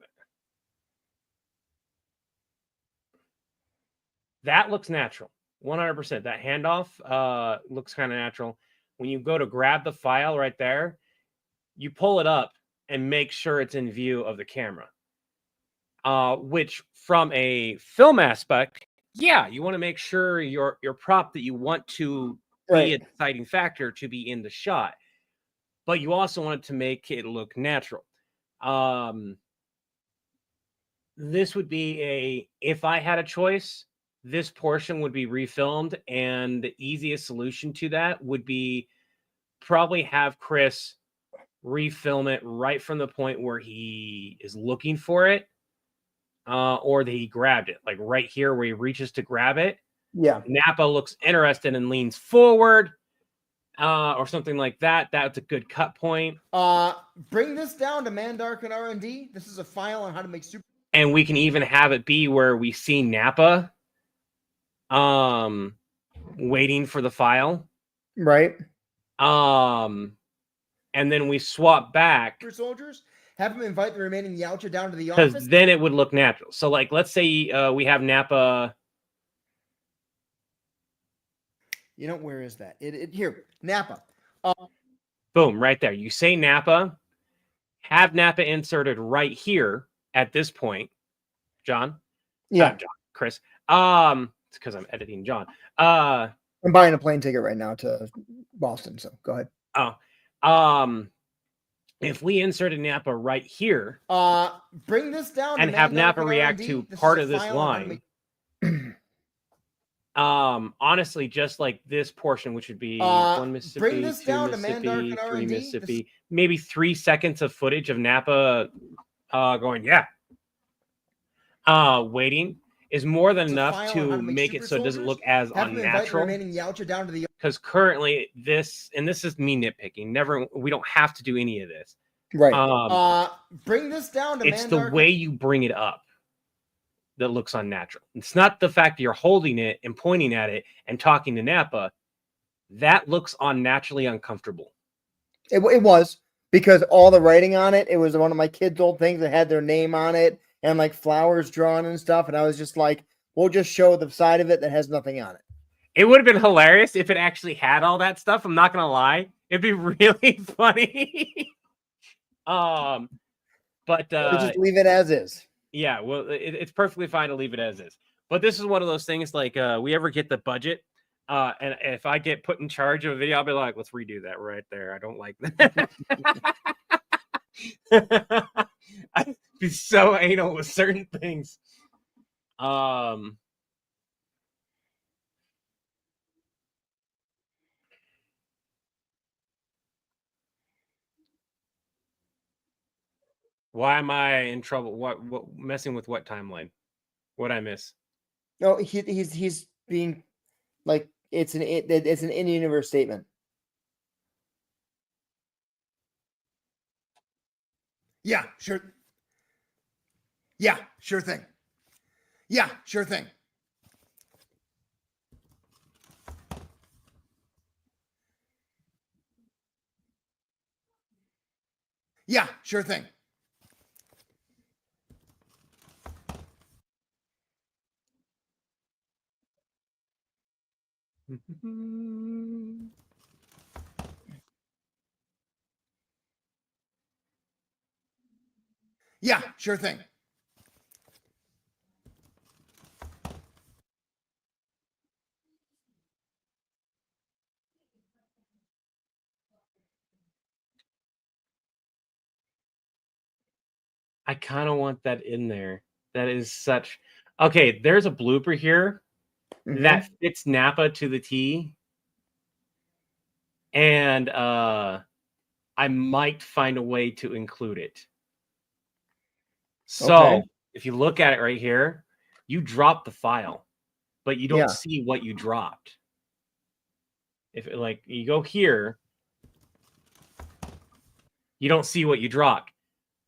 That looks natural. 100%. That handoff looks kind of natural. When you go to grab the file right there, you pull it up and make sure it's in view of the camera. Which from a film aspect, yeah, you want to make sure your prop that you want to be a deciding factor to be in the shot, but you also want it to make it look natural. This would be if I had a choice, this portion would be refilmed, and the easiest solution to that would be probably have Chris refilm it right from the point where he is looking for it, or that he grabbed it, like right here where he reaches to grab it. Yeah. Nappa looks interested and leans forward, or something like that. That's a good cut point. Bring this down to Mandark and R&D. This is a file on how to make super. And we can even have it be where we see Nappa waiting for the file. Right. And then we swap back For soldiers, have him invite the remaining Yautja down to the office. because then it would look natural. So like, let's say we have Nappa. You know, where is that? Here, Nappa. Boom, right there. You say Nappa, have Nappa inserted right here at this point. John? Yeah. John. Chris. It's because I'm editing John. I'm buying a plane ticket right now to Boston, so go ahead. If we inserted Nappa right here, Bring this down and to have Mandark Nappa and react R&D. to This part is of a this file on how to line, make- honestly, just like this portion, which would be bring 1 Mississippi, this 2 down to Mississippi, Mandark and 3 R&D. Mississippi, maybe 3 seconds of footage of Nappa going, waiting is more than It's a enough file on how to to make make it super so it doesn't soldiers. look as Have him invite the unnatural. remaining Yautja down to the. Because currently this is me nitpicking. We don't have to do any of this. Right. Bring this down to It's the Mandark. way you bring it up that looks unnatural. It's not the fact that you're holding it and pointing at it and talking to Nappa. That looks unnaturally uncomfortable. It was because all the writing on it, it was one of my kids' old things that had their name on it and like flowers drawn and stuff. And I was just like, we'll just show the side of it that has nothing on it. It would have been hilarious if it actually had all that stuff. I'm not going to lie. It'd be really funny. But just leave it as is. Yeah, well, it's perfectly fine to leave it as is. But this is one of those things like we ever get the budget. And if I get put in charge of a video, I'll be like, let's redo that right there. I don't like that. I'd be so anal with certain things. Why am I in trouble? What messing with what timeline? What'd I miss? No, he's being like it's an in-universe statement. Yeah, sure. Yeah, sure thing. Yeah, sure thing. Yeah, sure thing. Yeah, sure thing. I kind of want that in there. That is such. Okay, there's a blooper here that fits Nappa to the T. And I might find a way to include it. So Okay. if you look at it right here, you drop the file, but you don't Yeah. see what you dropped. If like you go here, you don't see what you dropped.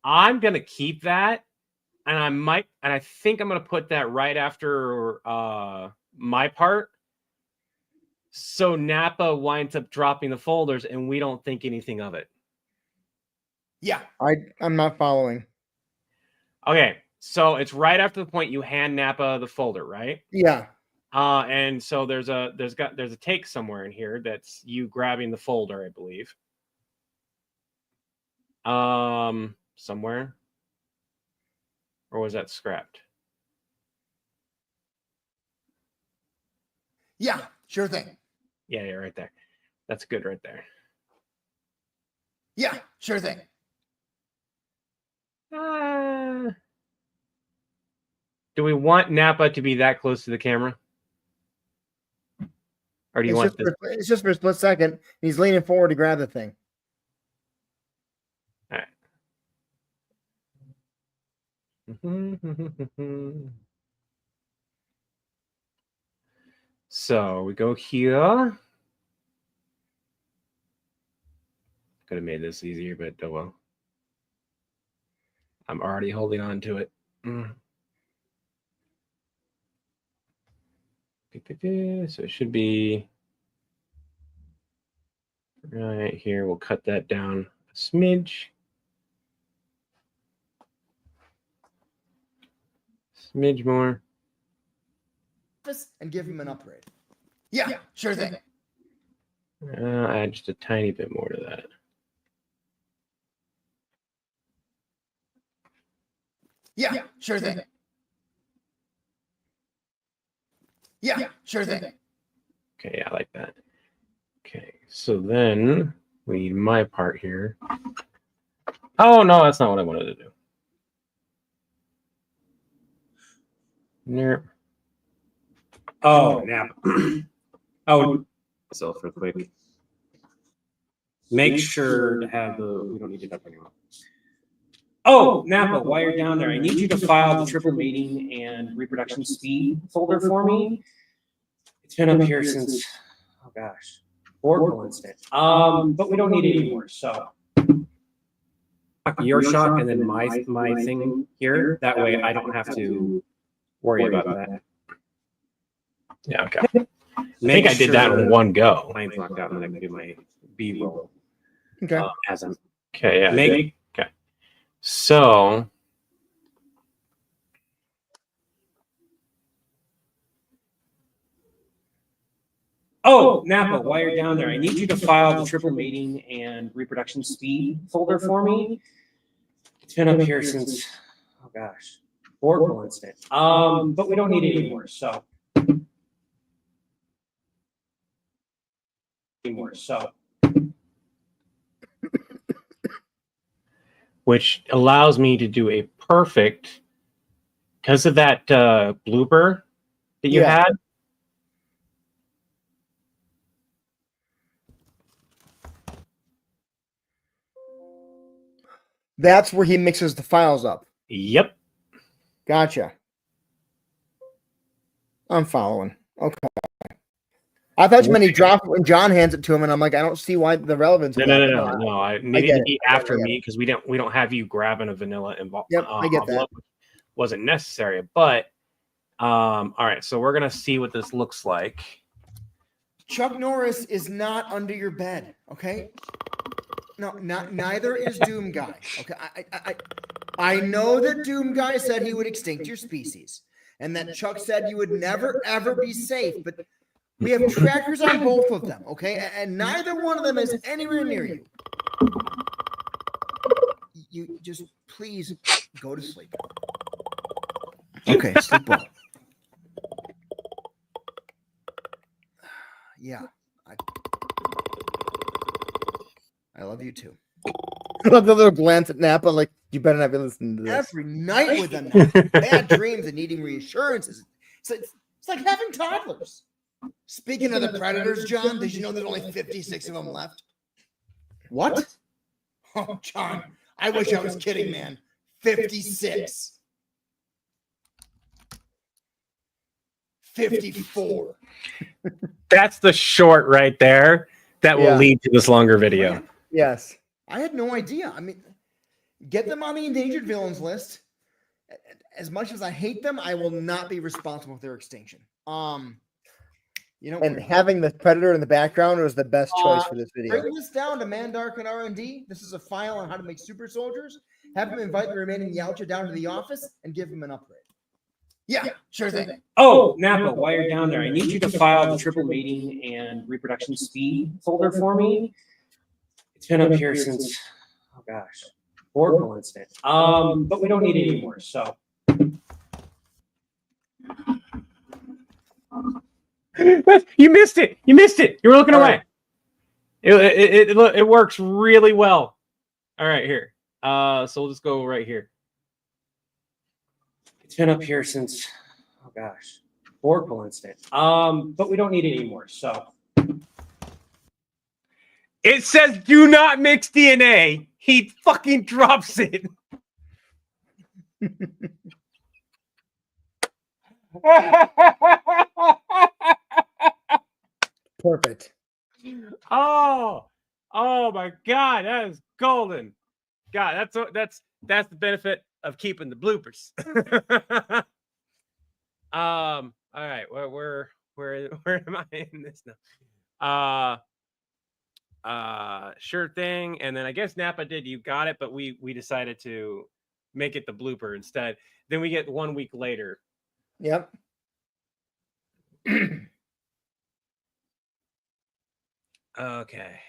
I'm gonna keep that, and I think I'm gonna put that right after my part. So Nappa winds up dropping the folders, and we don't think anything of it. Yeah. I'm not following. Okay, so it's right after the point you hand Nappa the folder, right? Yeah. And so there's a take somewhere in here that's you grabbing the folder, I believe. Somewhere, or was that scrapped? Yeah, sure thing. Yeah, right there. That's good, right there. Yeah, sure thing. Do we want Nappa to be that close to the camera, or do you want this? It's just for a split second. He's leaning forward to grab the thing. All right. So we go here. Could have made this easier, but oh well. I'm already holding on to it. So it should be right here. We'll cut that down a smidge. Smidge more. And give him an upgrade. Yeah, sure thing. Add just a tiny bit more to that. Yeah, sure thing. Yeah, sure thing. Okay, I like that. Okay, so then we need my part here. Oh, no, that's not what I wanted to do. Nope. Oh, Nappa. Oh, so for quick. Make sure to have the. We don't need it up anymore. Oh, Nappa, while you're down there, I need you to file the triple mating and reproduction speed folder for me. It's been up here since, oh gosh, Oracle instance. But we don't need it anymore. So your shot and then my thing here. That way I don't have to worry about that. Yeah, okay. I think I did that in one go. Mine's locked out, and then I can do my B roll. Okay. As I'm okay, yeah. Okay. So oh, Nappa, while you're down there, I need you to file the triple mating and reproduction speed folder for me. It's been up here since, oh gosh, Oracle instance. But we don't need it anymore. So which allows me to do a perfect, because of that blooper that you had. That's where he mixes the files up. Yep. Gotcha. I'm following. Okay. I thought you meant he dropped it when John hands it to him, and I'm like, I don't see why the relevance. No. I needed to be after me because we don't have you grabbing a vanilla involved. Yep, I get that. Wasn't necessary, but all right. So we're gonna see what this looks like. Chuck Norris is not under your bed, okay? neither is Doom Guy. Okay, I know that Doom Guy said he would extinct your species, and that Chuck said you would never ever be safe. But we have trackers on both of them. Okay, and neither one of them is anywhere near you. You just please go to sleep. Okay, sleep well. Yeah, I love you too. I love the little glance at Nappa, like, you better not be listening to this. Every night with them, bad dreams and needing reassurances. It's like having toddlers. Speaking of the predators, John, did you know there's only 56 of them left? What? Oh, John, I wish I was kidding, man. 56. 54. That's the short right there that will lead to this longer video. Yes. I had no idea. I mean, get them on the endangered villains list. As much as I hate them, I will not be responsible for their extinction. You know, And having the predator in the background was the best choice for this video. bring this down to Mandark and R&D. This is a file on how to make super soldiers. Have them invite the remaining Yautja down to the office and give them an upgrade. Yeah, sure thing. Oh, Nappa, while you're down there, I need you to file the triple mating and reproduction speed folder for me. It's been up here since, oh gosh, Oracle incident. But we don't need it anymore, so. You missed it. You missed it. You were looking away. It works really well. All right, here. So we'll just go right here. It's been up here since, oh gosh, Oracle incident. But we don't need it anymore, so. It says do not mix DNA. He fucking drops it. Perfect. Oh my God, that is golden. God, that's the benefit of keeping the bloopers. All right, where am I in this now? Sure thing. And then I guess Nappa did, you got it, but we decided to make it the blooper instead. Then we get 1 week later. Yep. Okay.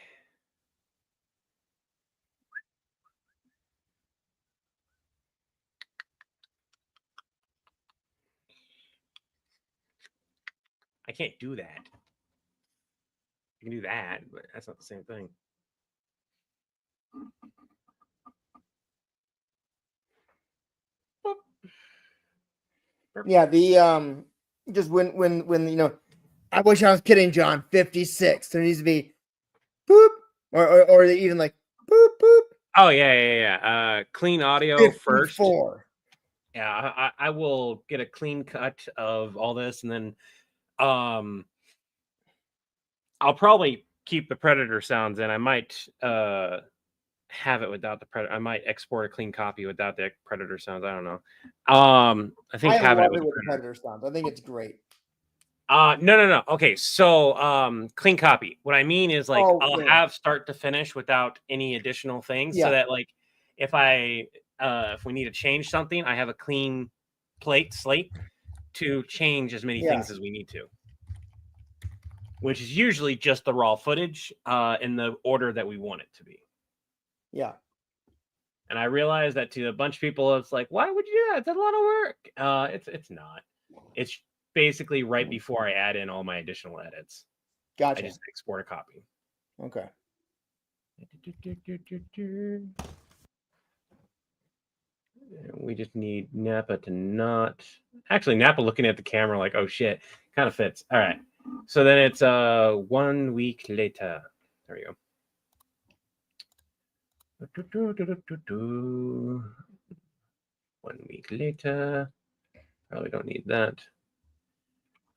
I can't do that. You can do that, but that's not the same thing. Yeah, the just when you know, I wish I was kidding, John. 56. There needs to be boop or even like boop boop. Oh yeah. Clean audio 54. first. Yeah, I will get a clean cut of all this, and then I'll probably keep the predator sounds in. I might have it without the predator. I might export a clean copy without the predator sounds. I don't know. I think having it with the predator sounds. I think it's great. No. Okay, so clean copy. What I mean is like I'll have start to finish without any additional things, so that like if we need to change something, I have a clean slate to change as many things as we need to. Which is usually just the raw footage in the order that we want it to be. Yeah. And I realize that to a bunch of people, it's like, why would you do that? It's a lot of work. It's not. It's basically right before I add in all my additional edits. Gotcha. I just export a copy. Okay. We just need Nappa to not. Actually, Nappa looking at the camera like, oh shit, kind of fits. All right. So then it's 1 week later. There we go. 1 week later. Probably don't need that.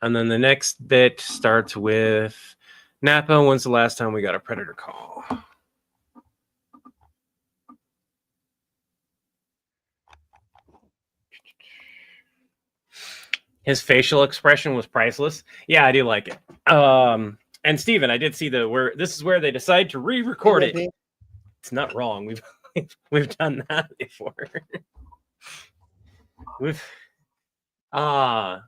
And then the next bit starts with Nappa. When's the last time we got a predator call? His facial expression was priceless. Yeah, I do like it. And Steven, I did see this is where they decide to re-record it. It's not wrong. We've done that before. We've a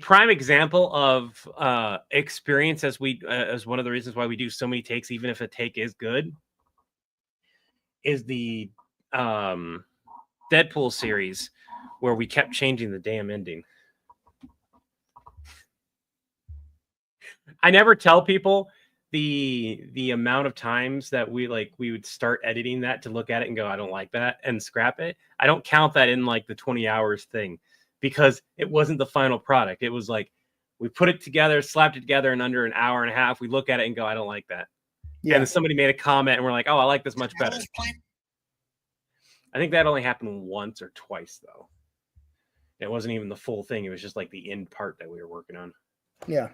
prime example of experience as one of the reasons why we do so many takes, even if a take is good, is the Deadpool series where we kept changing the damn ending. I never tell people the amount of times that we would start editing that to look at it and go, I don't like that, and scrap it. I don't count that in like the 20 hours thing, because it wasn't the final product. It was like we put it together, slapped it together in under an hour and a half. We look at it and go, I don't like that. Yeah. And then somebody made a comment and we're like, oh, I like this much better. I think that only happened once or twice, though. It wasn't even the full thing. It was just like the end part that we were working on. Yeah.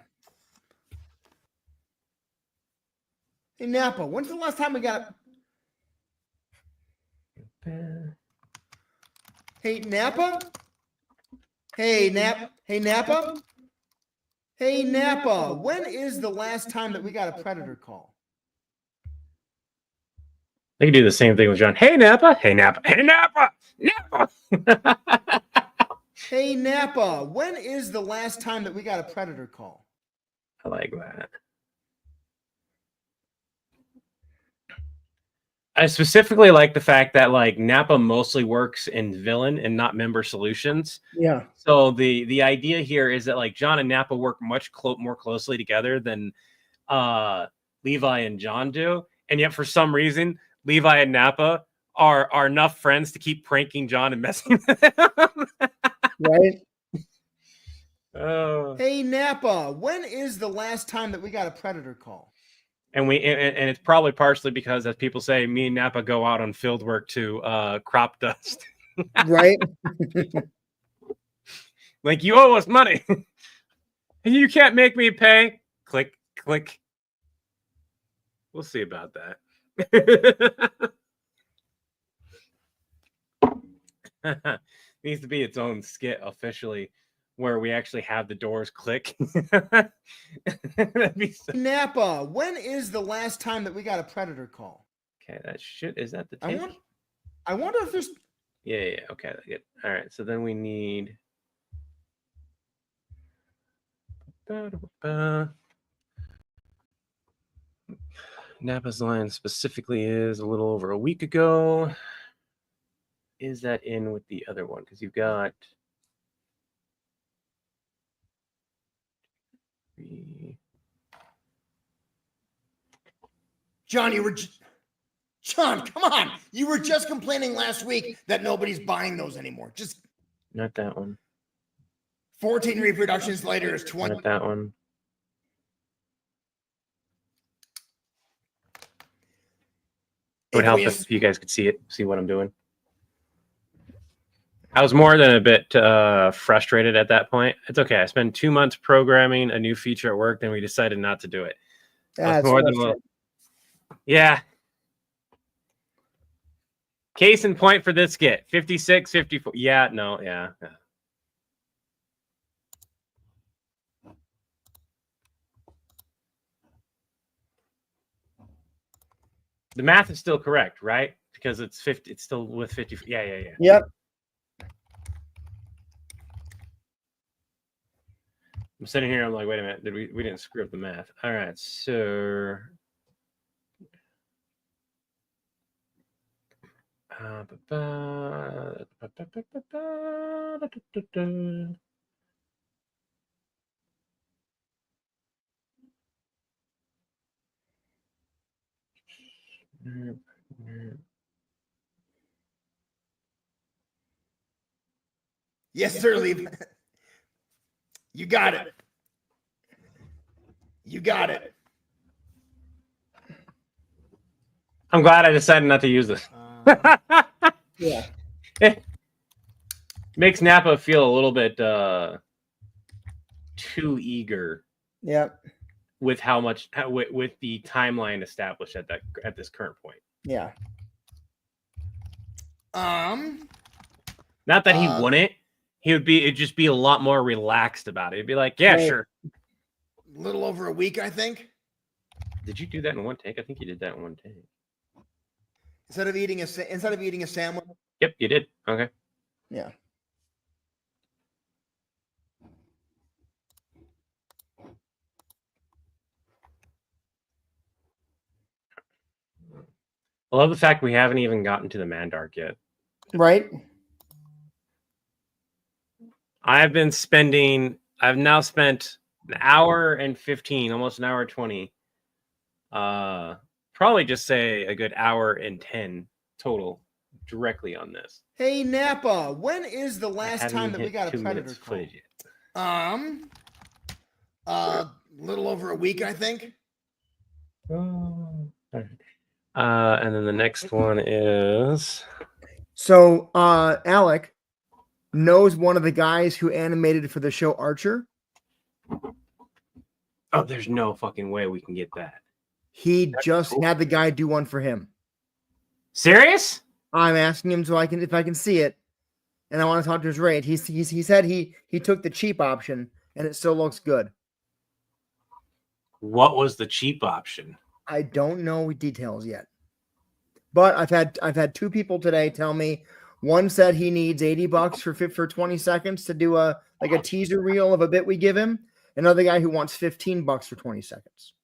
Hey, Nappa, when's the last time we got Hey, Nappa? Hey, Nappa? Hey, Nappa? Hey, Nappa, when is the last time that we got a predator call? They can do the same thing with John. Hey, Nappa. Hey, Nappa. Hey, Nappa. Nappa. Hey, Nappa, when is the last time that we got a predator call? I like that. I specifically like the fact that like Nappa mostly works in villain and not member solutions. Yeah. So the idea here is that like John and Nappa work much more closely together than Levi and John do, and yet for some reason Levi and Nappa are enough friends to keep pranking John and messing with him. Right. Oh. Hey, Nappa, when is the last time that we got a predator call? And it's probably partially because, as people say, me and Nappa go out on field work to crop dust. Right. Like, you owe us money. And you can't make me pay. Click, click. We'll see about that. Needs to be its own skit officially, where we actually have the doors click. That'd be so... Nappa, when is the last time that we got a predator call? Okay, that shit. Is that the tank? I wonder if there's... Yeah, okay. Good. All right, so then we need... Nappa's line specifically is a little over a week ago. Is that in with the other one? Because you've got... John, John, come on. You were just complaining last week that nobody's buying those anymore. Just not that one. 14 reproductions later is 20. Not that one. It would help if you guys could see what I'm doing. I was more than a bit frustrated at that point. It's okay. I spent 2 months programming a new feature at work, then we decided not to do it. That's more than yeah. Case in point for this skit. 56, 54. Yeah, no, yeah. The math is still correct, right? Because it's 50. It's still with 50. Yeah. Yep. I'm sitting here. I'm like, wait a minute. We didn't screw up the math? All right, so. Yes, sir, Levi. You got it. You got it. I'm glad I decided not to use this. Yeah. It makes Nappa feel a little bit too eager. Yep. With how much with the timeline established at this current point. Yeah. Not that he wouldn't. It'd just be a lot more relaxed about it. He'd be like, yeah, right. Sure. A little over a week, I think. Did you do that in one take? I think you did that in one take. Instead of eating a sandwich. Yep, you did. Okay. Yeah. I love the fact we haven't even gotten to the Mandark yet. Right. I've now spent an hour and 15, almost an hour and 20. Probably just say a good hour and 10 total directly on this. Hey Nappa, when is the I last haven't time even that we hit got a 2 predator minutes call? footage yet. Little over a week, I think. And then the next one is So Alec knows one of the guys who animated for the show Archer. oh, there's no fucking way we can get that. He just had the guy do one for him. Serious? I'm asking him if I can see it, and I want to talk to his rate. He said he took the cheap option and it still looks good. What was the cheap option? I don't know details yet, but I've had 2 people today tell me. One said he needs $80 for 20 seconds to do a teaser reel of a bit we give him. Another guy who wants $15 for 20 seconds.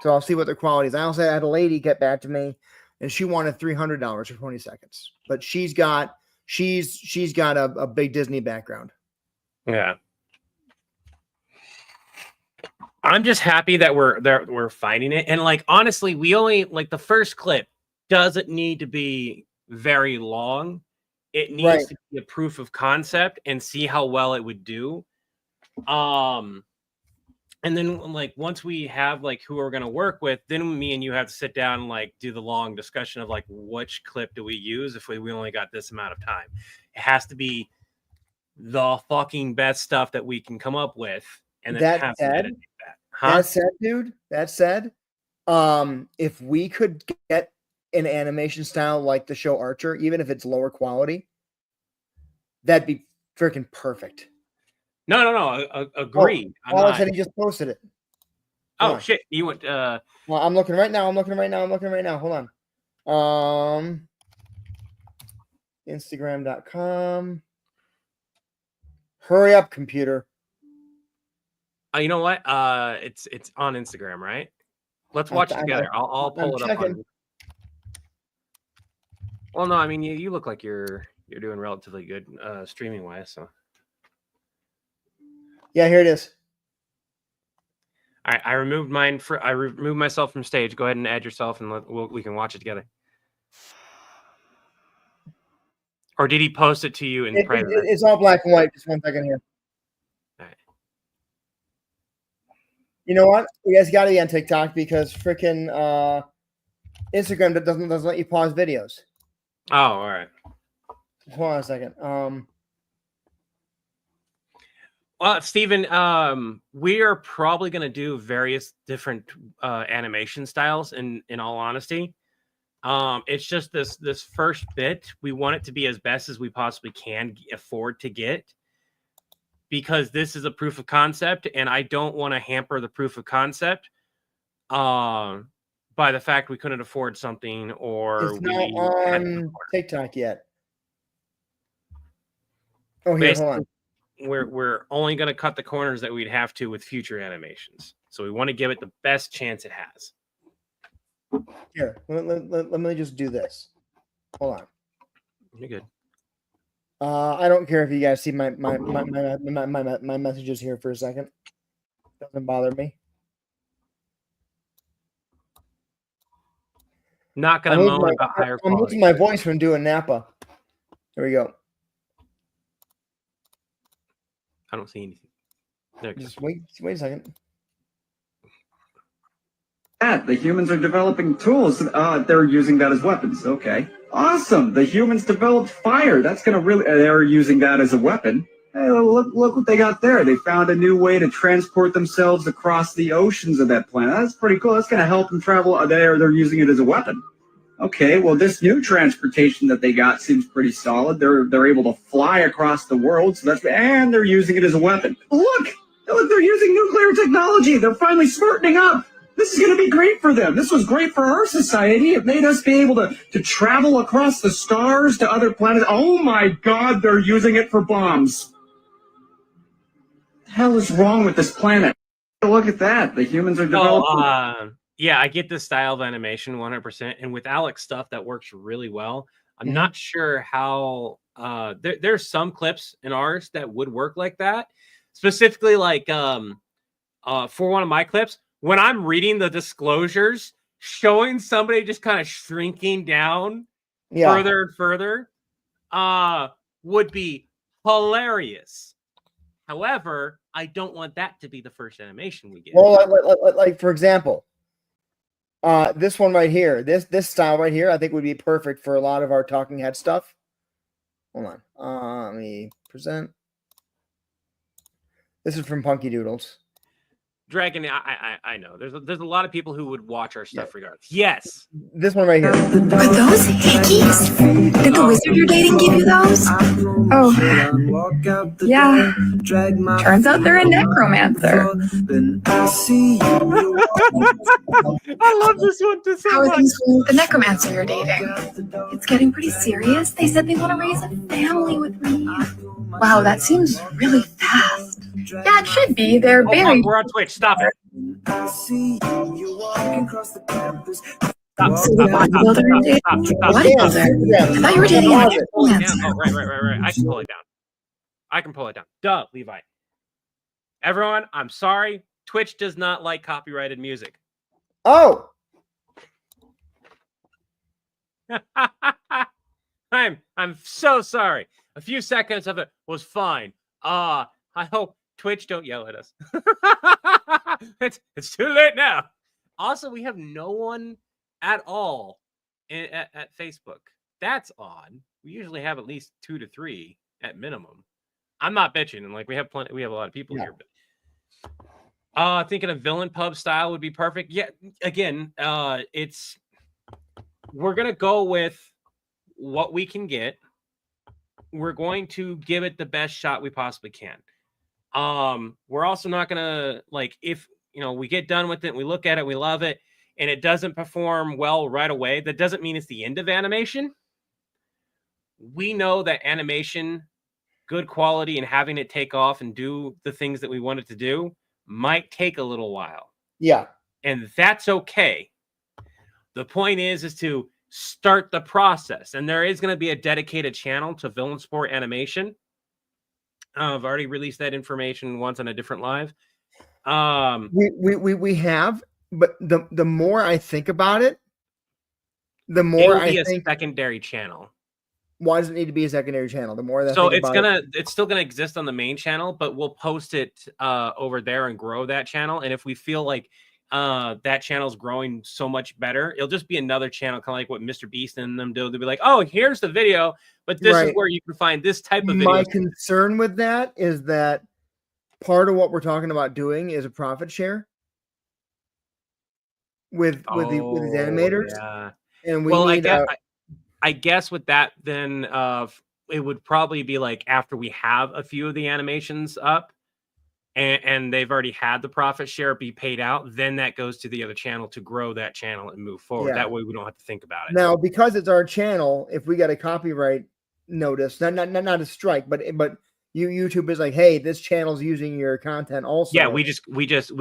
So I'll see what their quality is. I also had a lady get back to me, and she wanted $300 for 20 seconds. But she's got a big Disney background. Yeah. I'm just happy that we're finding it. And like honestly, we only like the first clip doesn't need to be very long. It needs to be a proof of concept and see how well it would do. And then like once we have like who we're gonna work with, then me and you have to sit down and like do the long discussion of like which clip do we use if we only got this amount of time. It has to be the fucking best stuff that we can come up with, and then That have said- to edit that. Huh? That said, if we could get an animation style like the show Archer, even if it's lower quality, that'd be freaking perfect. No. Agreed. Alex said he just posted it. Oh Hold on. shit! You went. Well, I'm looking right now. Hold on. Instagram.com. Hurry up, computer. You know what? It's on Instagram, right? Let's watch it together. I'll pull it up. Well, no, I mean you look like you're doing relatively good streaming wise. So Yeah, here it is. all right, I removed myself from stage. Go ahead and add yourself, and we can watch it together. Or did he post it to you in private? It's all black and white. Just 1 second here. All right. You know what? You guys got to be on TikTok because freaking Instagram doesn't let you pause videos. Oh, all right. Hold on a second. Well, Steven, we are probably going to do various different animation styles. In all honesty, it's just this first bit. We want it to be as best as we possibly can afford to get, because this is a proof of concept, and I don't want to hamper the proof of concept by the fact we couldn't afford something or It's not on TikTok yet. Oh, here, Basically, hold on. we're only going to cut the corners that we'd have to with future animations. So we want to give it the best chance it has. Here, let me just do this. Hold on. You're good. I don't care if you guys see my messages here for a second. Doesn't bother me. Not going to moan about higher I'm quality. losing my voice from doing Nappa. There we go. I don't see anything. There it goes. Just wait a second. The humans are developing tools. They're using that as weapons. Okay. Awesome. The humans developed fire. That's going to really, they're using that as a weapon. Hey, look what they got there. They found a new way to transport themselves across the oceans of that planet. That's pretty cool. That's going to help them travel. They're using it as a weapon. Okay, well, this new transportation that they got seems pretty solid. They're able to fly across the world, and they're using it as a weapon. Look, they're using nuclear technology. They're finally smartening up. This is going to be great for them. This was great for our society. It made us be able to travel across the stars to other planets. Oh my God, they're using it for bombs. What the hell is wrong with this planet? Look at that. The humans are developing. Yeah, I get this style of animation 100%. And with Alex stuff, that works really well. I'm not sure how there's some clips in ours that would work like that. Specifically, like for one of my clips, when I'm reading the disclosures, showing somebody just kind of shrinking down further and further would be hilarious. However, I don't want that to be the first animation we get. Well, like for example, this one right here, this style right here, I think would be perfect for a lot of our talking head stuff. Hold on, let me present. This is from Punky Doodles. Dragon, I know. There's a lot of people who would watch our stuff regardless. Yes. This one right here. Are those hickeys? Did the wizard you're dating give you those? Oh, yeah. Turns out they're a necromancer. I love this one too so How are much. things going with the necromancer you're dating? It's getting pretty serious. They said they want to raise a family with me. Wow, that seems really fast. Yeah, it should be. They're Oh, very... we're on Twitch. Stop it. So the bodybuilder you're dating? Bodybuilder? I thought you were dating a Yeah, necromancer. oh, right. I can pull it down. Duh, Levi. Everyone, I'm sorry. Twitch does not like copyrighted music. Oh, I'm so sorry. A few seconds of it was fine. I hope Twitch don't yell at us. It's too late now. Also, we have no one at all at Facebook. That's odd. We usually have at least 2 to 3 at minimum. I'm not bitching, and like we have a lot of people here, but thinking a villain pub style would be perfect. Yeah, again, we're gonna go with what we can get. We're going to give it the best shot we possibly can. We're also not gonna, like, if we get done with it, we look at it, we love it, and it doesn't perform well right away, that doesn't mean it's the end of animation. We know that animation, good quality, and having it take off and do the things that we want it to do might take a little while. yeah. And that's okay. The point is to start the process. And there is going to be a dedicated channel to Villain Sport Animation. I've already released that information once on a different live. We have, but the more I think about it, the more I think a secondary channel. Why does it need to be a secondary channel? The more that So it's still gonna exist on the main channel, but we'll post it over there and grow that channel. And if we feel like that channel's growing so much better, it'll just be another channel, kind of like what Mr. Beast and them do. They'll be like, oh, here's the video, but this is where you can find this type of video. My concern with that is that part of what we're talking about doing is a profit share with these animators. Yeah. And we need I guess with that, then it would probably be like after we have a few of the animations up and they've already had the profit share be paid out, then that goes to the other channel to grow that channel and move forward. That way we don't have to think about it. Now, because it's our channel, if we get a copyright notice, not a strike, but YouTube is like, hey, this channel's using your content also. Yeah, we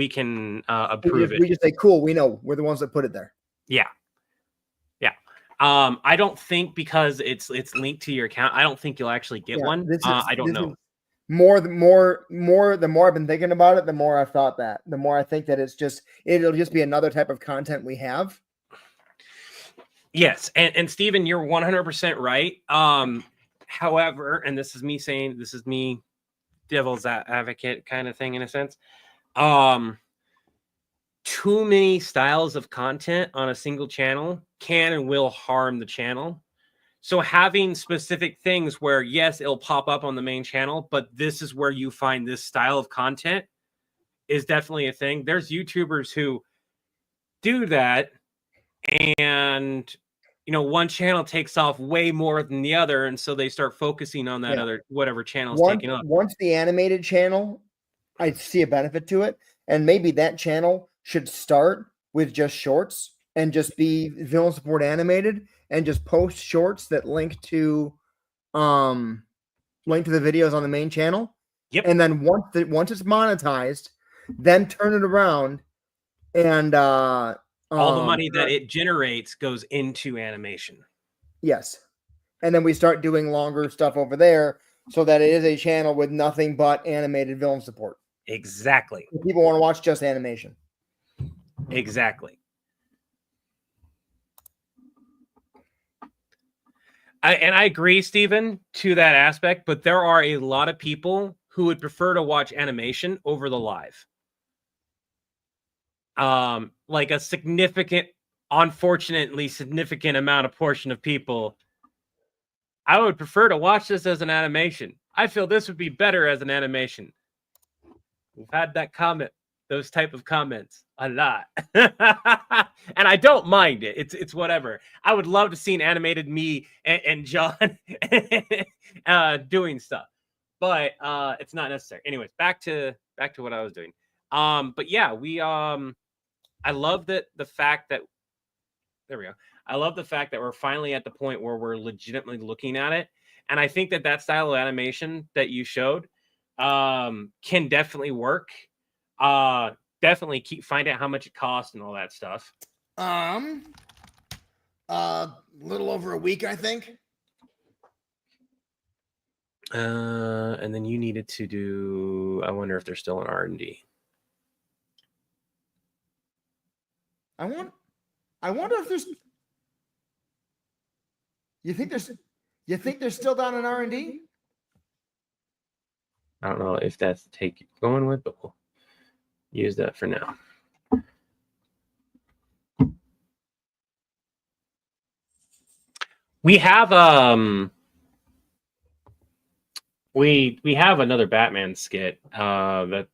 can approve it. We just say, cool, we know we're the ones that put it there. Yeah. I don't think because it's linked to your account, I don't think you'll actually get one. I don't know. The more I've been thinking about it, the more I've thought that. The more I think that it'll just be another type of content we have. Yes, and Steven, you're 100% right. However, and this is me devil's advocate kind of thing in a sense. Too many styles of content on a single channel can and will harm the channel. So having specific things where, yes, it'll pop up on the main channel, but this is where you find this style of content is definitely a thing. There's YouTubers who do that, and one channel takes off way more than the other, and so they start focusing on that other whatever channel's taking off. Once the animated channel, I see a benefit to it, and maybe that channel should start with just shorts and just be villain support animated and just post shorts that link to the videos on the main channel. Yep. And then once it's monetized, then turn it around and all the money that it generates goes into animation. Yes. And then we start doing longer stuff over there so that it is a channel with nothing but animated villain support. Exactly. If people want to watch just animation. Exactly. I agree, Stephen, to that aspect, but there are a lot of people who would prefer to watch animation over the live. Like a unfortunately significant amount of portion of people, I would prefer to watch this as an animation. I feel this would be better as an animation. We've had that comment, those type of comments a lot. And I don't mind it. It's whatever. I would love to see an animated me and John doing stuff. But it's not necessary. Anyways, back to what I was doing. But yeah, I love that the fact that there we go. I love the fact that we're finally at the point where we're legitimately looking at it. And I think that style of animation that you showed can definitely work. Definitely find out how much it costs and all that stuff. Little over a week, I think. And then you needed to do, I wonder if they're still in R&D. I wonder if there's. You think they're still down in R&D? I don't know if that's the take you're going with, but we'll use that for now. We have we have another Batman skit that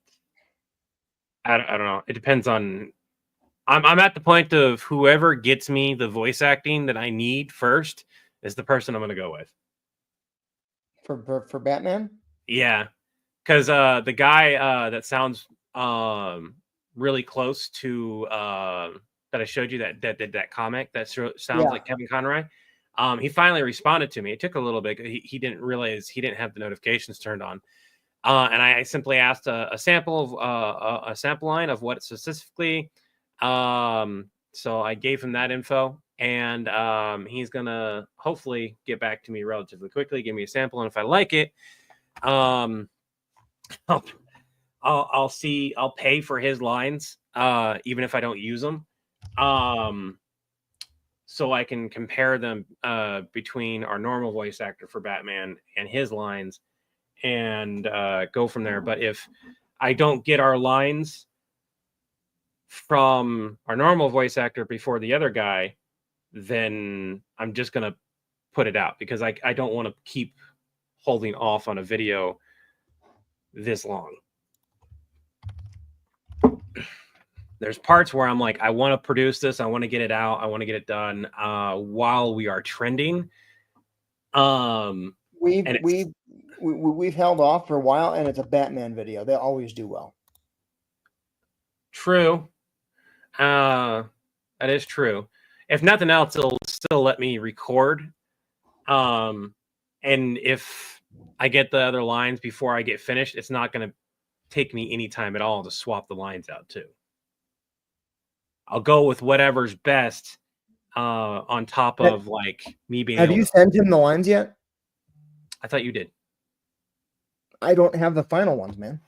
I don't know. It depends on. I'm at the point of whoever gets me the voice acting that I need first is the person I'm going to go with. For Batman? Yeah, because the guy that sounds really close to that I showed you that did that comic that sounds like Kevin Conroy. He finally responded to me. It took a little bit. He didn't realize he didn't have the notifications turned on. And I simply asked a sample of a sample line of what specifically. So I gave him that info, and he's gonna hopefully get back to me relatively quickly, give me a sample, and if I like it, I'll see. I'll pay for his lines, even if I don't use them. So I can compare them between our normal voice actor for Batman and his lines, and go from there. But if I don't get our lines from our normal voice actor before the other guy, then I'm just going to put it out because I don't want to keep holding off on a video this long. There's parts where I'm like, I want to produce this. I want to get it out. I want to get it done while we are trending. We've held off for a while, and it's a Batman video. They always do well. True. That is true. If nothing else, it'll still let me record. And if I get the other lines before I get finished, it's not going to take me any time at all to swap the lines out too. I'll go with whatever's best on top of like me being. Have you sent him the lines yet? I thought you did. I don't have the final ones, man.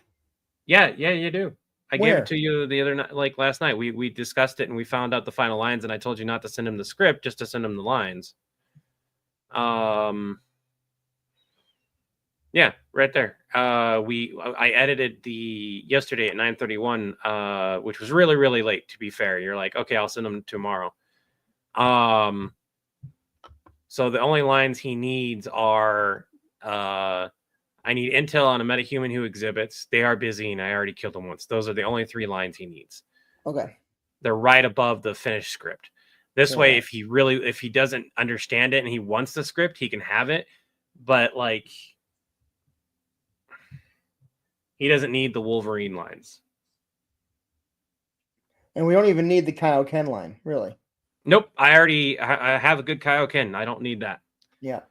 Yeah, you do. I gave it to you the other night, like last night. We discussed it and we found out the final lines, and I told you not to send him the script, just to send him the lines. Yeah, right there. I edited yesterday at 9:31, which was really, really late, to be fair. You're like, okay, I'll send them tomorrow. So the only lines he needs are I need intel on a metahuman who exhibits. They are busy, and I already killed them once. Those are the only 3 lines he needs. Okay. They're right above the finished script. This way, if he doesn't understand it and he wants the script, he can have it. But like, he doesn't need the Wolverine lines. And we don't even need the Kyle Ken line, really. Nope. I have a good Kaioken. I don't need that. Yeah.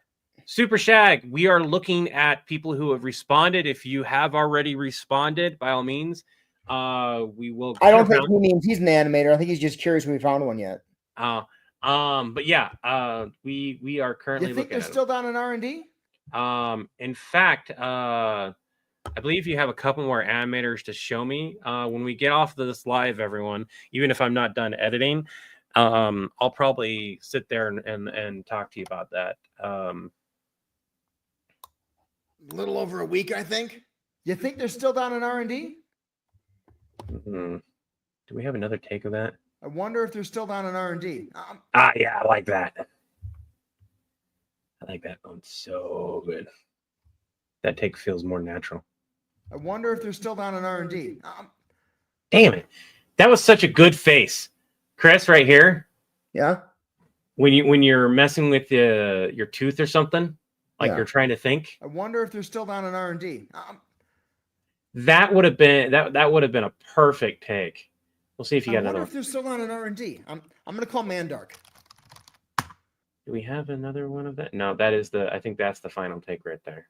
Super Shag, we are looking at people who have responded. If you have already responded, by all means, we will. I don't think he means he's an animator. I think he's just curious if we found one yet. But yeah, we are currently You think looking they're at still down in R&D? in fact, I believe you have a couple more animators to show me. When we get off of this live, everyone, even if I'm not done editing, I'll probably sit there and talk to you about that. A little over a week, I think. You think they're still down in R&D? Do we have another take of that? I wonder if they're still down in R&D. Yeah, I like that. I like that one so good. That take feels more natural. I wonder if they're still down in R&D. Damn it. That was such a good face. Chris, right here. Yeah. When you're messing with your tooth or something, like you're trying to think. I wonder if they're still down in R&D. That would have been a perfect take. We'll see if you got another I wonder one. if they're still down in R&D. I'm gonna call Mandark. Do we have another one of that? No, that is I think that's the final take right there.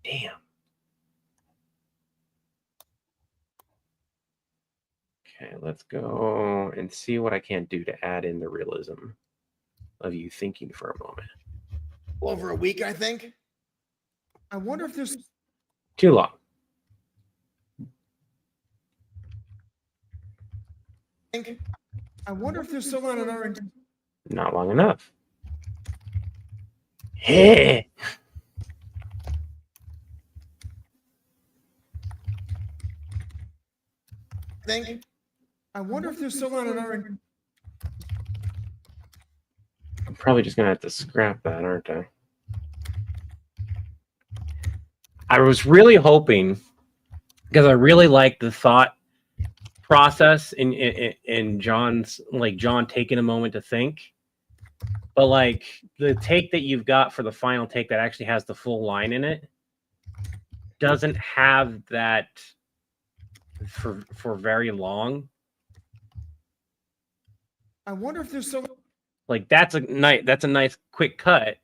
Damn. Okay, let's go and see what I can do to add in the realism of you thinking for a moment. Over a week, I think. I wonder if there's Too long. I wonder if they're still on an R&D. Not long enough. Hey. I wonder if they're still on an R&D. I'm probably just gonna have to scrap that, aren't I? I was really hoping, because I really like the thought process in John's, like John taking a moment to think, but like the take that you've got for the final take that actually has the full line in it doesn't have that for very long. I wonder if there's still Like that's a nice quick cut,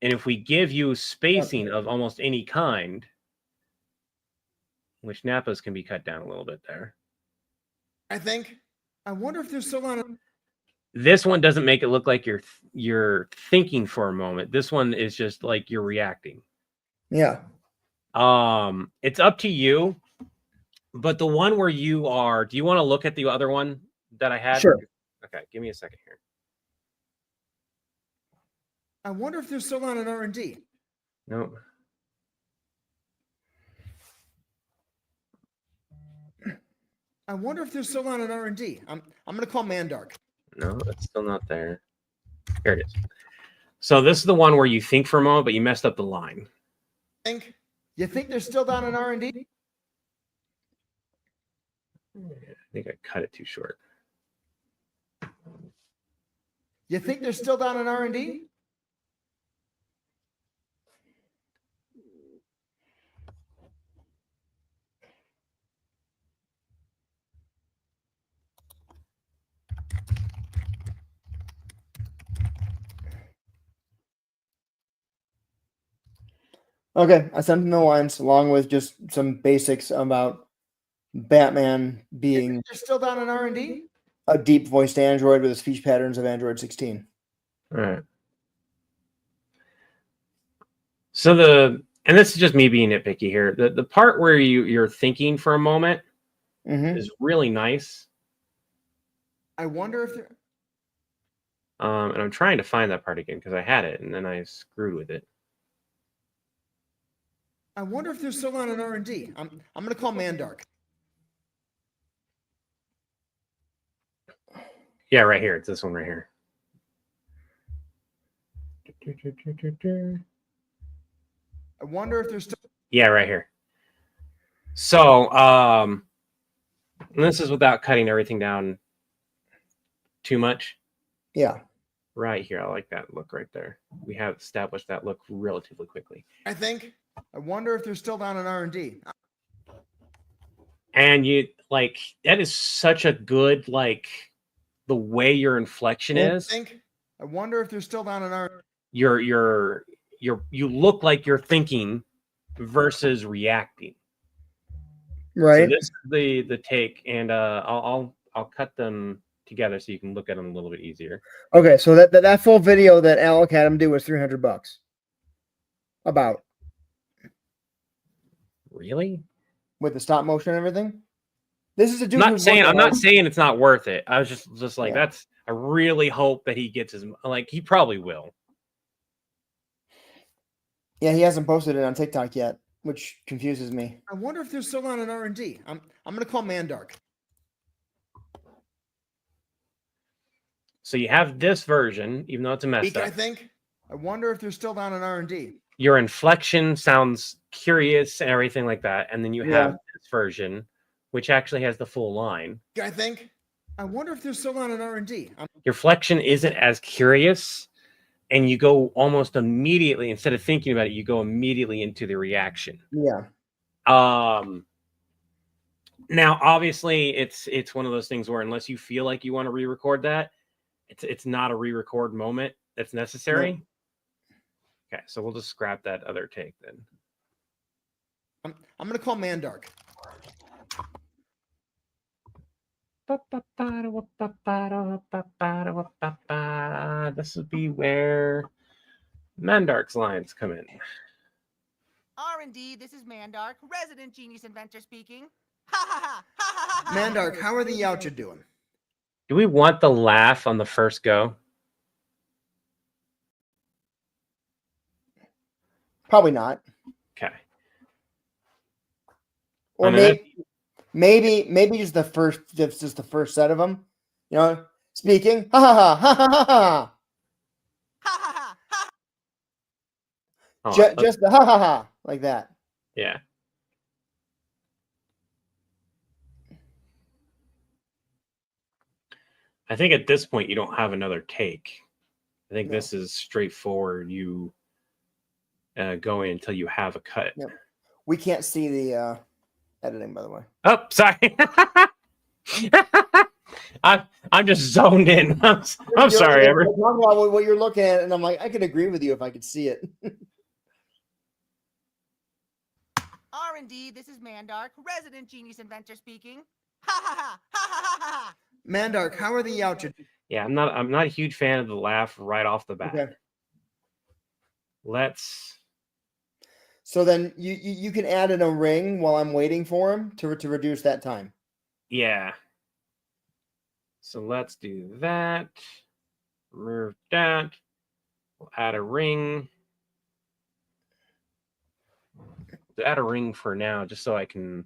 and if we give you spacing of almost any kind, which Nappa's can be cut down a little bit there. I think. I wonder if they're still on a This one doesn't make it look like you're thinking for a moment. This one is just like you're reacting. Yeah. It's up to you. But the one where you are, do you want to look at the other one that I had? Sure. Okay, give me a second here. I wonder if they're still on an R&D. No. I wonder if they're still on an R&D. I'm gonna call Mandark. No, it's still not there. Here it is. So this is the one where you think for a moment, but you messed up the line. You think they're still down in R&D? I think I cut it too short. You think they're still down in R&D? Okay, I sent him the lines along with just some basics about Batman being They're still down in R&D? a deep voiced android with the speech patterns of Android 16. All right. So and this is just me being nitpicky here. The part where you're thinking for a moment is really nice. I wonder if they're And I'm trying to find that part again because I had it and then I screwed with it. I wonder if they're still on an R&D. I'm gonna call Mandark. Yeah, right here. It's this one right here. I wonder if they're still Yeah, right here. So, and this is without cutting everything down too much. Yeah. Right here. I like that look right there. We have established that look relatively quickly. I wonder if they're still down in R&D. And you like that is such a good like the way your inflection is. I wonder if they're still down in our. You look like you're thinking versus reacting. Right. So this is the take, and I'll cut them together so you can look at them a little bit easier. Okay, so that full video that Alec had him do was $300. About. Really? With the stop motion and everything. This is a dude. I'm not saying it's not worth it. I was just like Yeah. I really hope that he gets his like he probably will. Yeah, he hasn't posted it on TikTok yet, which confuses me. I wonder if they're still on an R&D. I'm gonna call Mandark. So you have this version, even though it's a mess Beak, up. I think. I wonder if they're still down in R&D. Your inflection sounds curious and everything like that, and then you Yeah. have this version, which actually has the full line. I think. I wonder if they're still on an R&D. Your flexion isn't as curious, and you go almost immediately, instead of thinking about it, you go immediately into the reaction. Yeah. Now obviously it's one of those things where unless you feel like you want to re-record that, it's not a re-record moment that's necessary. No. Okay, so we'll just scrap that other take then. I'm gonna call Mandark. This would be where Mandark's lines come in. R&D, this is Mandark, resident genius inventor speaking. Ha ha ha ha ha. Mandark, how are the Yautja doing? Do we want the laugh on the first go? Probably not. Okay. Or maybe just the first set of them. You know, speaking. Ha ha ha ha ha ha. Ha ha ha ha. Oh, Just the ha ha ha like that. yeah. I think at this point you don't have another take. I think this is straightforward. You go in until you have a cut. Yep. We can't see the editing, by the way. Oh, sorry. I'm just zoned in. I'm sorry. I'm talking about what you're looking at, and I'm like, I could agree with you if I could see it. R&D, this is Mandark, resident genius inventor speaking. Ha ha ha ha ha ha ha. Mandark, how are the Yautja? Yeah, I'm not a huge fan of the laugh right off the bat. Okay. Let's. So then you can add in a ring while I'm waiting for him to reduce that time. Yeah. So let's do that. Remove that. We'll add a ring. We'll add a ring for now, just so I can.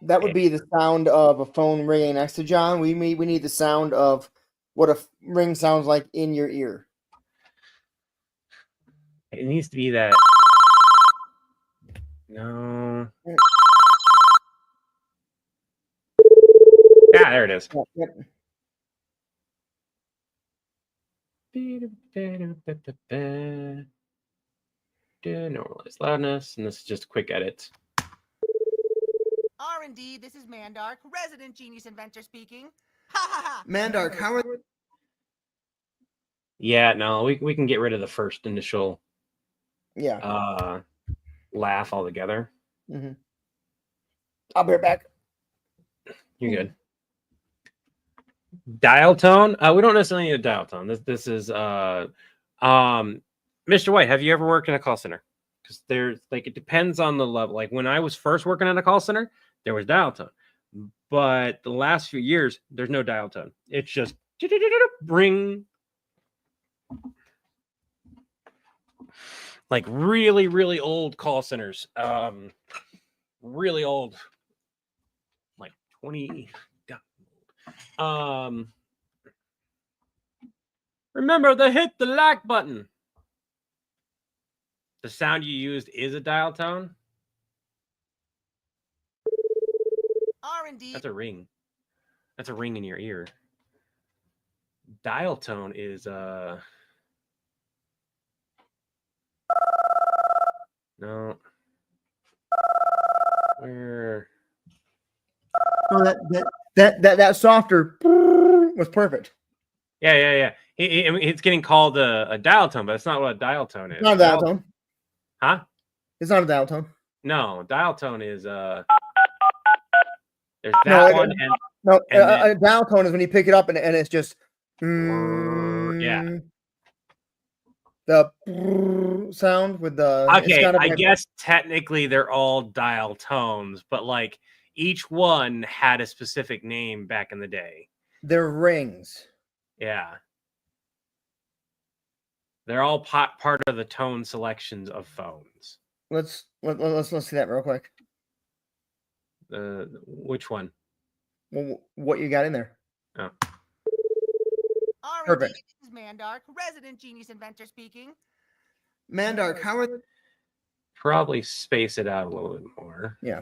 That would be the sound of a phone ringing next to John. We need the sound of what a ring sounds like in your ear. It needs to be that. No. Yeah, there it is. Yep. Normalize loudness, and this is just a quick edit. R&D, this is Mandark, resident genius inventor speaking. Ha ha ha. Mandark, how are? Yeah, no, we can get rid of the first initial laugh altogether. Mm-hmm. I'll be right back. You're good. Dial tone? We don't necessarily need a dial tone. This is Mr. White, have you ever worked in a call center? Because there's like it depends on the level. Like when I was first working at a call center, there was dial tone. But the last few years, there's no dial tone. It's just ring. Like really, really old call centers. Really old. Like 20. Remember to hit the like button. The sound you used is a dial tone. R&D. That's a ring. That's a ring in your ear. Dial tone is no. Where? So that softer was perfect. Yeah. I mean, it's getting called a dial tone, but it's not what a dial tone is. It's not a dial tone. Huh? It's not a dial tone. No, dial tone is there's that No, one and No, and then- a dial tone is when you pick it up and it's just yeah. the sound with the. It's Okay, kind of I like, guess technically they're all dial tones, but like each one had a specific name back in the day. they're rings. Yeah. They're all part of the tone selections of phones. Let's see that real quick. Which one? Well, what you got in there? Oh. R&D, Perfect. this is Mandark, resident genius inventor speaking. Mandark, how are Probably space it out a little bit more. Yeah.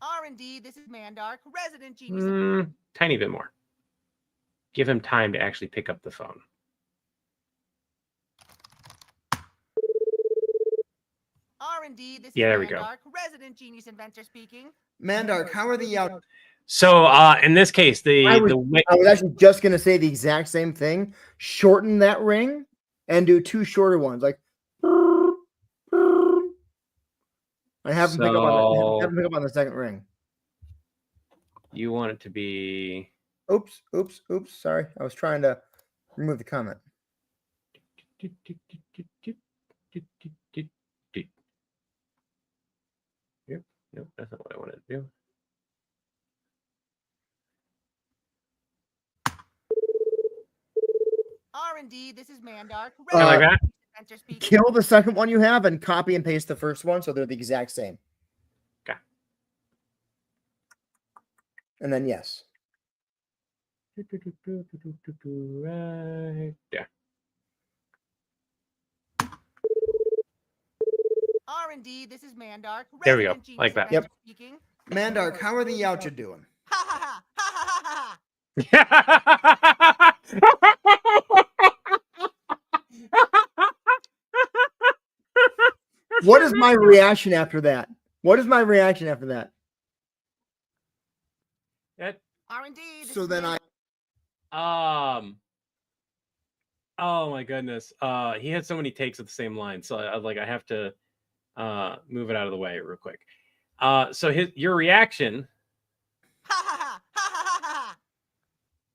R&D, this is Mandark, resident genius. Tiny bit more. Give him time to actually pick up the phone. R&D, this Yeah, is there we go. Mandark, resident genius inventor speaking. Mandark, how are the out? So in this case, I the way was actually just gonna say the exact same thing. Shorten that ring and do two shorter ones, like. I have them pick up on the second ring. You want it to be Oops. Sorry, I was trying to remove the comment. Yep. Nope, that's not what I wanted to do. R&D, this is Mandark, Kinda like that? inventor speaking. Kill the second one you have and copy and paste the first one so they're the exact same. Okay. And then yes. Right. Yeah. R&D, this is Mandark, There we go, resident genius like that. inventor speaking. Mandark, how are the out you doing? Ha ha ha ha ha ha. What is my reaction after that? What is my reaction after that? R&D, this So is then Mandark. Oh my goodness. He had so many takes at the same line, so I have to move it out of the way real quick. So your reaction, Ha ha ha ha ha ha.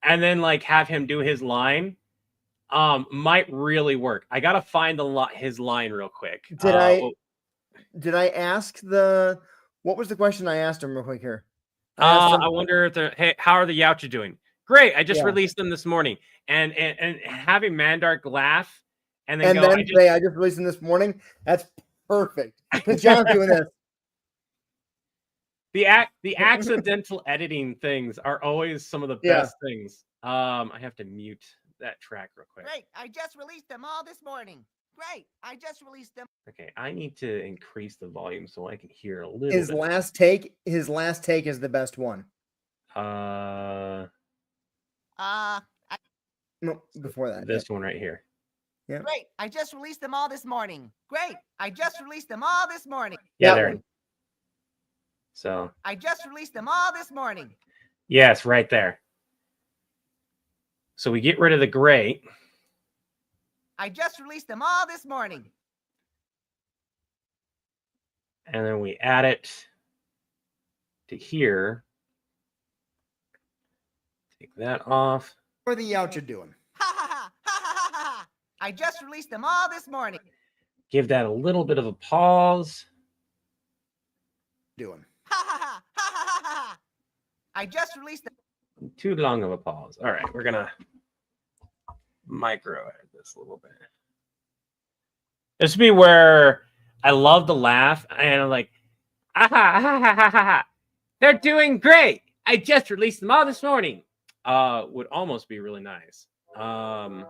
and then like have him do his line, might really work. I gotta find his line real quick. Did I ask what was the question I asked him real quick here? I wonder if hey, how are the Yautja doing? Great, I just Yeah. released them this morning, and having Mandark laugh, and then I just released them this morning. That's perfect. Good job doing this. The accidental editing things are always some of the best things. I have to mute that track real quick. Great, I just released them all this morning. Great, I just released them. Okay, I need to increase the volume so I can hear a little His bit. last take is the best one. No, before that. This one right here. Yeah. Great, I just released them all this morning. Great, I just released them all this morning. Yeah, That there. one. So I just released them all this morning. yes, right there. So we get rid of the gray. I just released them all this morning. And then we add it to here. Take that off. How are the out you doing? Ha ha ha ha ha ha ha. I just released them all this morning. Give that a little bit of a pause. Doing. Ha ha ha ha ha ha ha. I just released them. Too long of a pause. All right, we're gonna micro edit this a little bit. This would be where I love the laugh and I'm like, aha, ha, ha, ha, ha, ha. They're doing great. I just released them all this morning. Would almost be really nice. Ah,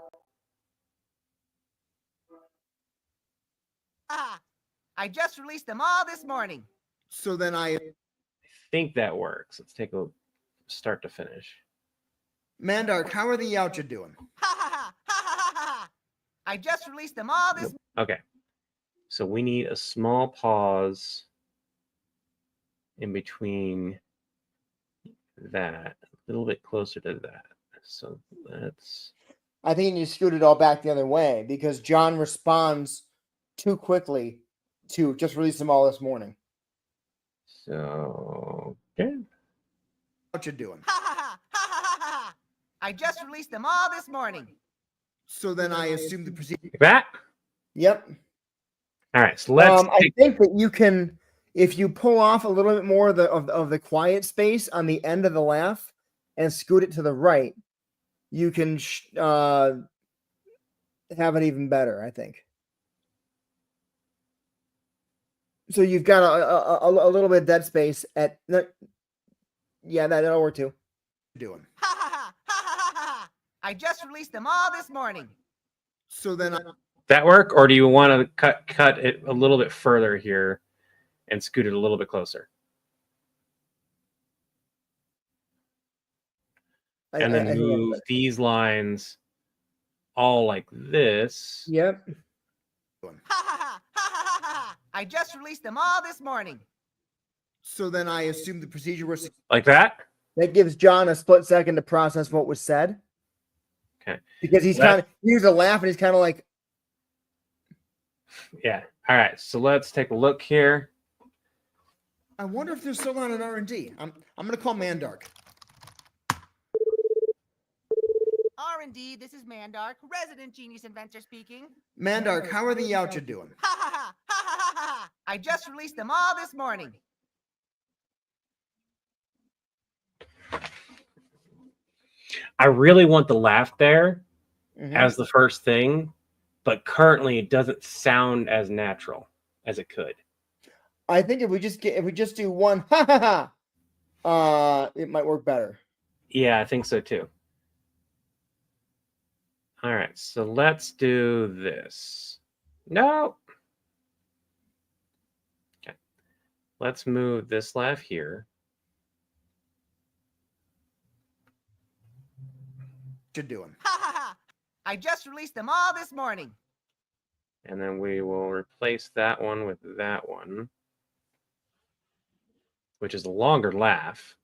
I just released them all this morning. So then I think that works. Let's take a start to finish. Mandark, how are the Yautja doing? Ha ha ha ha ha ha! I just released them all this. Okay. So we need a small pause in between that, a little bit closer to that. So let's. I think you scoot it all back the other way because John responds too quickly to just release them all this morning. So, okay. Yautja doing? Ha ha ha ha ha ha! I just released them all this morning. So then I assume the procedure. Like that. Yep. All right. So let's. I think that you can, if you pull off a little bit more of the quiet space on the end of the laugh and scoot it to the right, you can have it even better, I think. So you've got a little bit of dead space at. Yeah, that'll work too. Doing? Ha ha ha ha ha ha! I just released them all this morning. So then I. that work, or do you want to cut it a little bit further here and scoot it a little bit closer? And then move these lines all like this. Yep. Ha ha ha ha ha ha! I just released them all this morning. So then I assume the procedure was. Like that? That gives John a split second to process what was said. Okay. Because he's kind of, he used a laugh and he's kind of like. Yeah. All right. So let's take a look here. I wonder if they're still on an R&D. I'm gonna call Mandark. R&D, this is Mandark, resident genius inventor speaking. Mandark, how are the Yautja doing? Ha ha ha ha ha ha ha! I just released them all this morning. I really want the laugh there Mhm. as the first thing, but currently it doesn't sound as natural as it could. I think if we just do one ha ha ha, it might work better. Yeah, I think so too. All right, so let's do this. No. Okay. Let's move this laugh here. What you doing? Ha ha ha! I just released them all this morning. And then we will replace that one with that one, which is a longer laugh.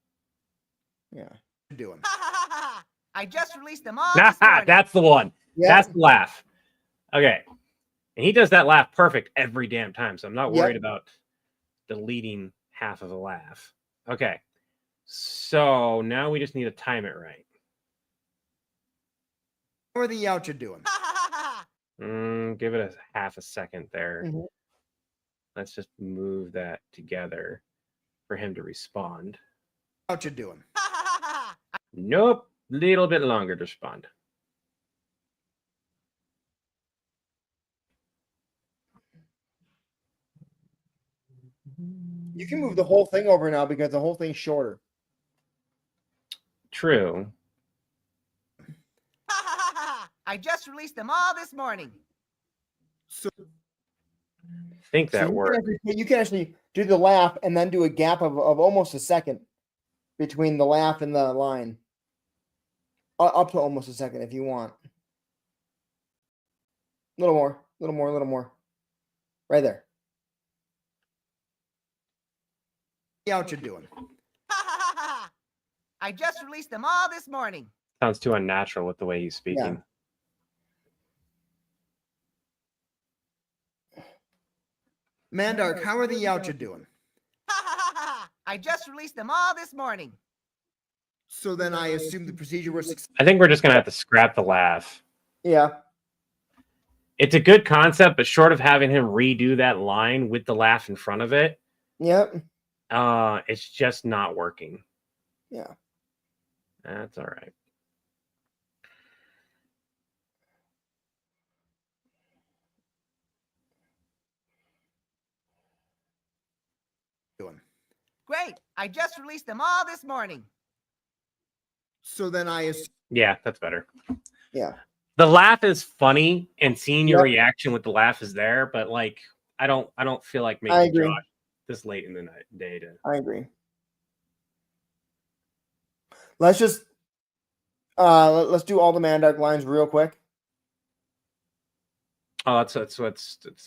Yeah. What you doing? Ha ha ha ha! I just released them all this morning. That's the one. Yep. That's the laugh. Okay. And he does that laugh perfect every damn time. So I'm not worried about deleting half of a laugh. Okay. So now we just need to time it right. How are the Yautja doing? Ha ha ha ha! Give it a half a second there. Mhm. Let's just move that together for him to respond. Yautja doing? Ha ha ha ha! Nope. Little bit longer to respond. You can move the whole thing over now because the whole thing's shorter. True. Ha ha ha ha! I just released them all this morning. So I think that works. You can actually do the laugh and then do a gap of almost a second between the laugh and the line. Up to almost a second if you want. A little more, a little more, a little more. Right there. Yautja doing? Ha ha ha ha! I just released them all this morning. Sounds too unnatural with the way he's speaking. Mandark, how are the Yautja doing? Ha ha ha ha! I just released them all this morning. So then I assume the procedure was. I think we're just gonna have to scrap the laugh. Yeah. It's a good concept, but short of having him redo that line with the laugh in front of it, Yep. it's just not working. Yeah. That's all right. Doing? Great! I just released them all this morning. So then I assume. Yeah, that's better. Yeah. The laugh is funny, and seeing your Yep. reaction with the laugh is there, but like I don't feel like I making agree. Josh this late in the day to. I agree. Let's just let's do all the Mandark lines real quick. Oh, that's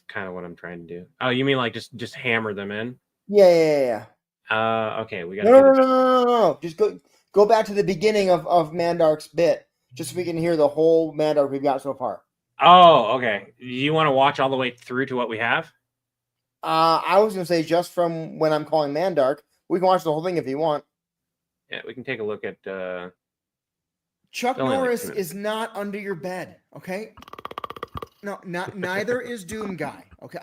kind of what I'm trying to do. Oh, you mean like just hammer them in? Yeah. Okay, we got. No. Just go back to the beginning of Mandark's bit, just so we can hear the whole Mandark we've got so far. Oh, okay. You want to watch all the way through to what we have? I was gonna say just from when I'm calling Mandark, we can watch the whole thing if you want. Yeah, we can take a look at. Chuck only like Norris 2 minutes. is not under your bed, okay? No, neither is Doom Guy. Okay,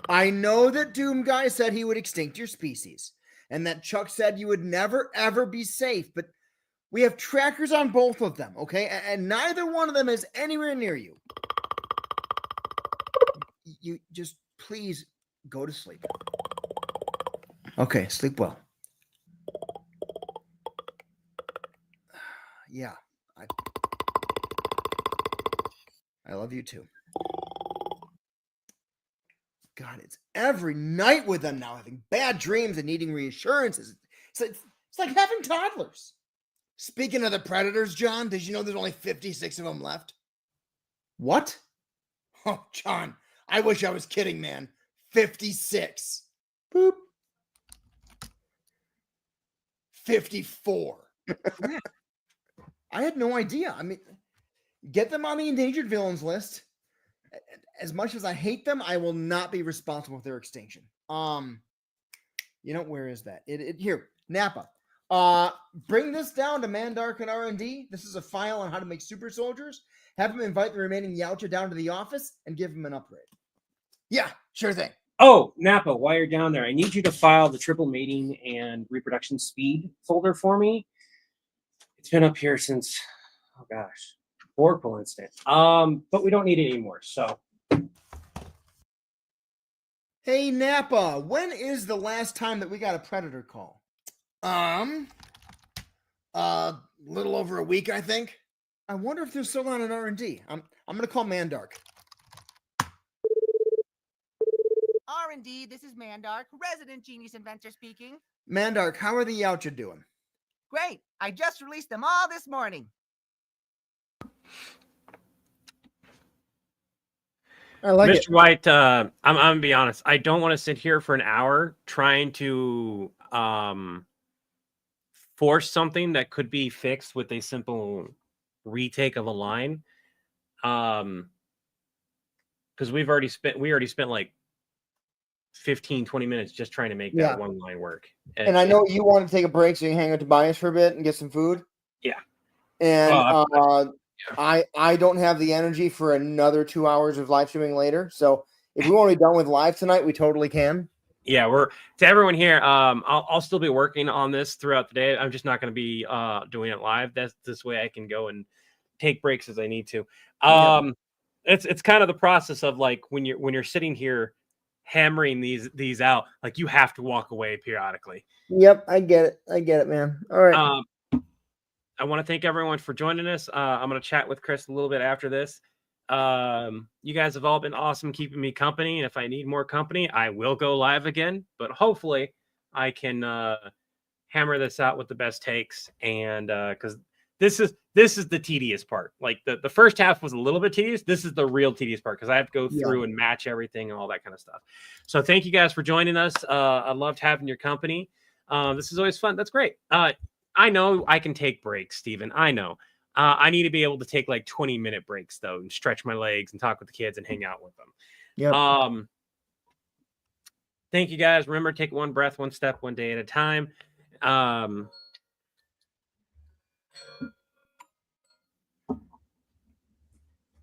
I know that Doom Guy said he would extinct your species, and that Chuck said you would never ever be safe. But we have trackers on both of them, okay? And neither one of them is anywhere near you. You just please go to sleep. Okay, sleep well. Yeah, I love you too. God, it's every night with them now, having bad dreams and needing reassurances. It's like having toddlers. Speaking of the predators, John, did you know there's only 56 of them left? What? Oh, John, I wish I was kidding, man. 56. Boop. 54. Crap. I had no idea. I mean, get them on the endangered villains list. As much as I hate them, I will not be responsible for their extinction. Where is that? Here, Nappa. Bring this down to Mandark and R&D. This is a file on how to make super soldiers. Have them invite the remaining Yautja down to the office and give them an upgrade. Yeah, sure thing. Oh, Nappa, while you're down there, I need you to file the triple mating and reproduction speed folder for me. It's been up here since, oh gosh, Oracle incident. But we don't need it anymore. So, Hey, Nappa, when is the last time that we got a predator call? Little over a week, I think. I wonder if they're still on an R&D. I'm gonna call Mandark. R&D, this is Mandark, resident genius inventor speaking. Mandark, how are the Yautja doing? Great, I just released them all this morning. I like Mr. White, I'm gonna be honest. I don't want to sit here for an hour trying to force something that could be fixed with a simple retake of a line. Because we already spent like 15-20 minutes just trying to make that one line work. And I know you want to take a break so you can hang out to Tobias for a bit and get some food. Yeah. And I don't have the energy for another 2 hours of live streaming later. So if we want to be done with live tonight, we totally can. Yeah, to everyone here. I'll still be working on this throughout the day. I'm just not going to be doing it live. That's this way I can go and take breaks as I need to. It's kind of the process of like when you're sitting here hammering these out, like you have to walk away periodically. Yep, I get it, man. All right. I want to thank everyone for joining us. I'm going to chat with Chris a little bit after this. You guys have all been awesome keeping me company, and if I need more company, I will go live again, but hopefully I can hammer this out with the best takes. And because this is the tedious part. Like the first half was a little bit tedious. This is the real tedious part because I have to go through and match everything and all that kind of stuff. So thank you guys for joining us. I loved having your company. This is always fun. That's great. I know I can take breaks, Steven. I know. I need to be able to take like 20-minute breaks though and stretch my legs and talk with the kids and hang out with them. Yep. Thank you guys. Remember, take one breath, one step, one day at a time.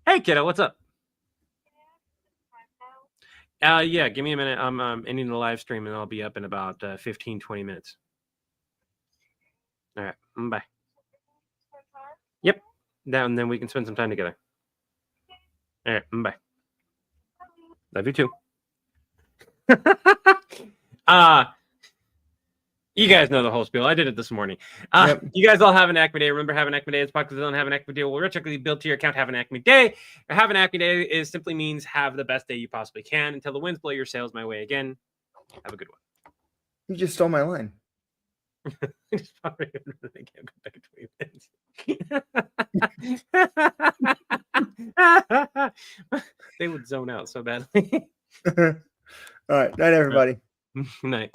Hey, kiddo, what's up? Yeah, give me a minute. I'm ending the live stream and I'll be up in about 15-20 minutes. All right, bye. Yep, and then we can spend some time together. All right, bye. Love you too. You guys know the whole spiel. I did it this morning. Yep. You guys all have an Acme Day. Remember, have an Acme Day. It's podcast don't have an Acme Day. Will retroactively build to your account. Have an Acme Day. Have an Acme Day is simply means have the best day you possibly can until the winds blow your sails my way again. Have a good one. You just stole my line. They would zone out so badly. All right. Night, everybody. Night.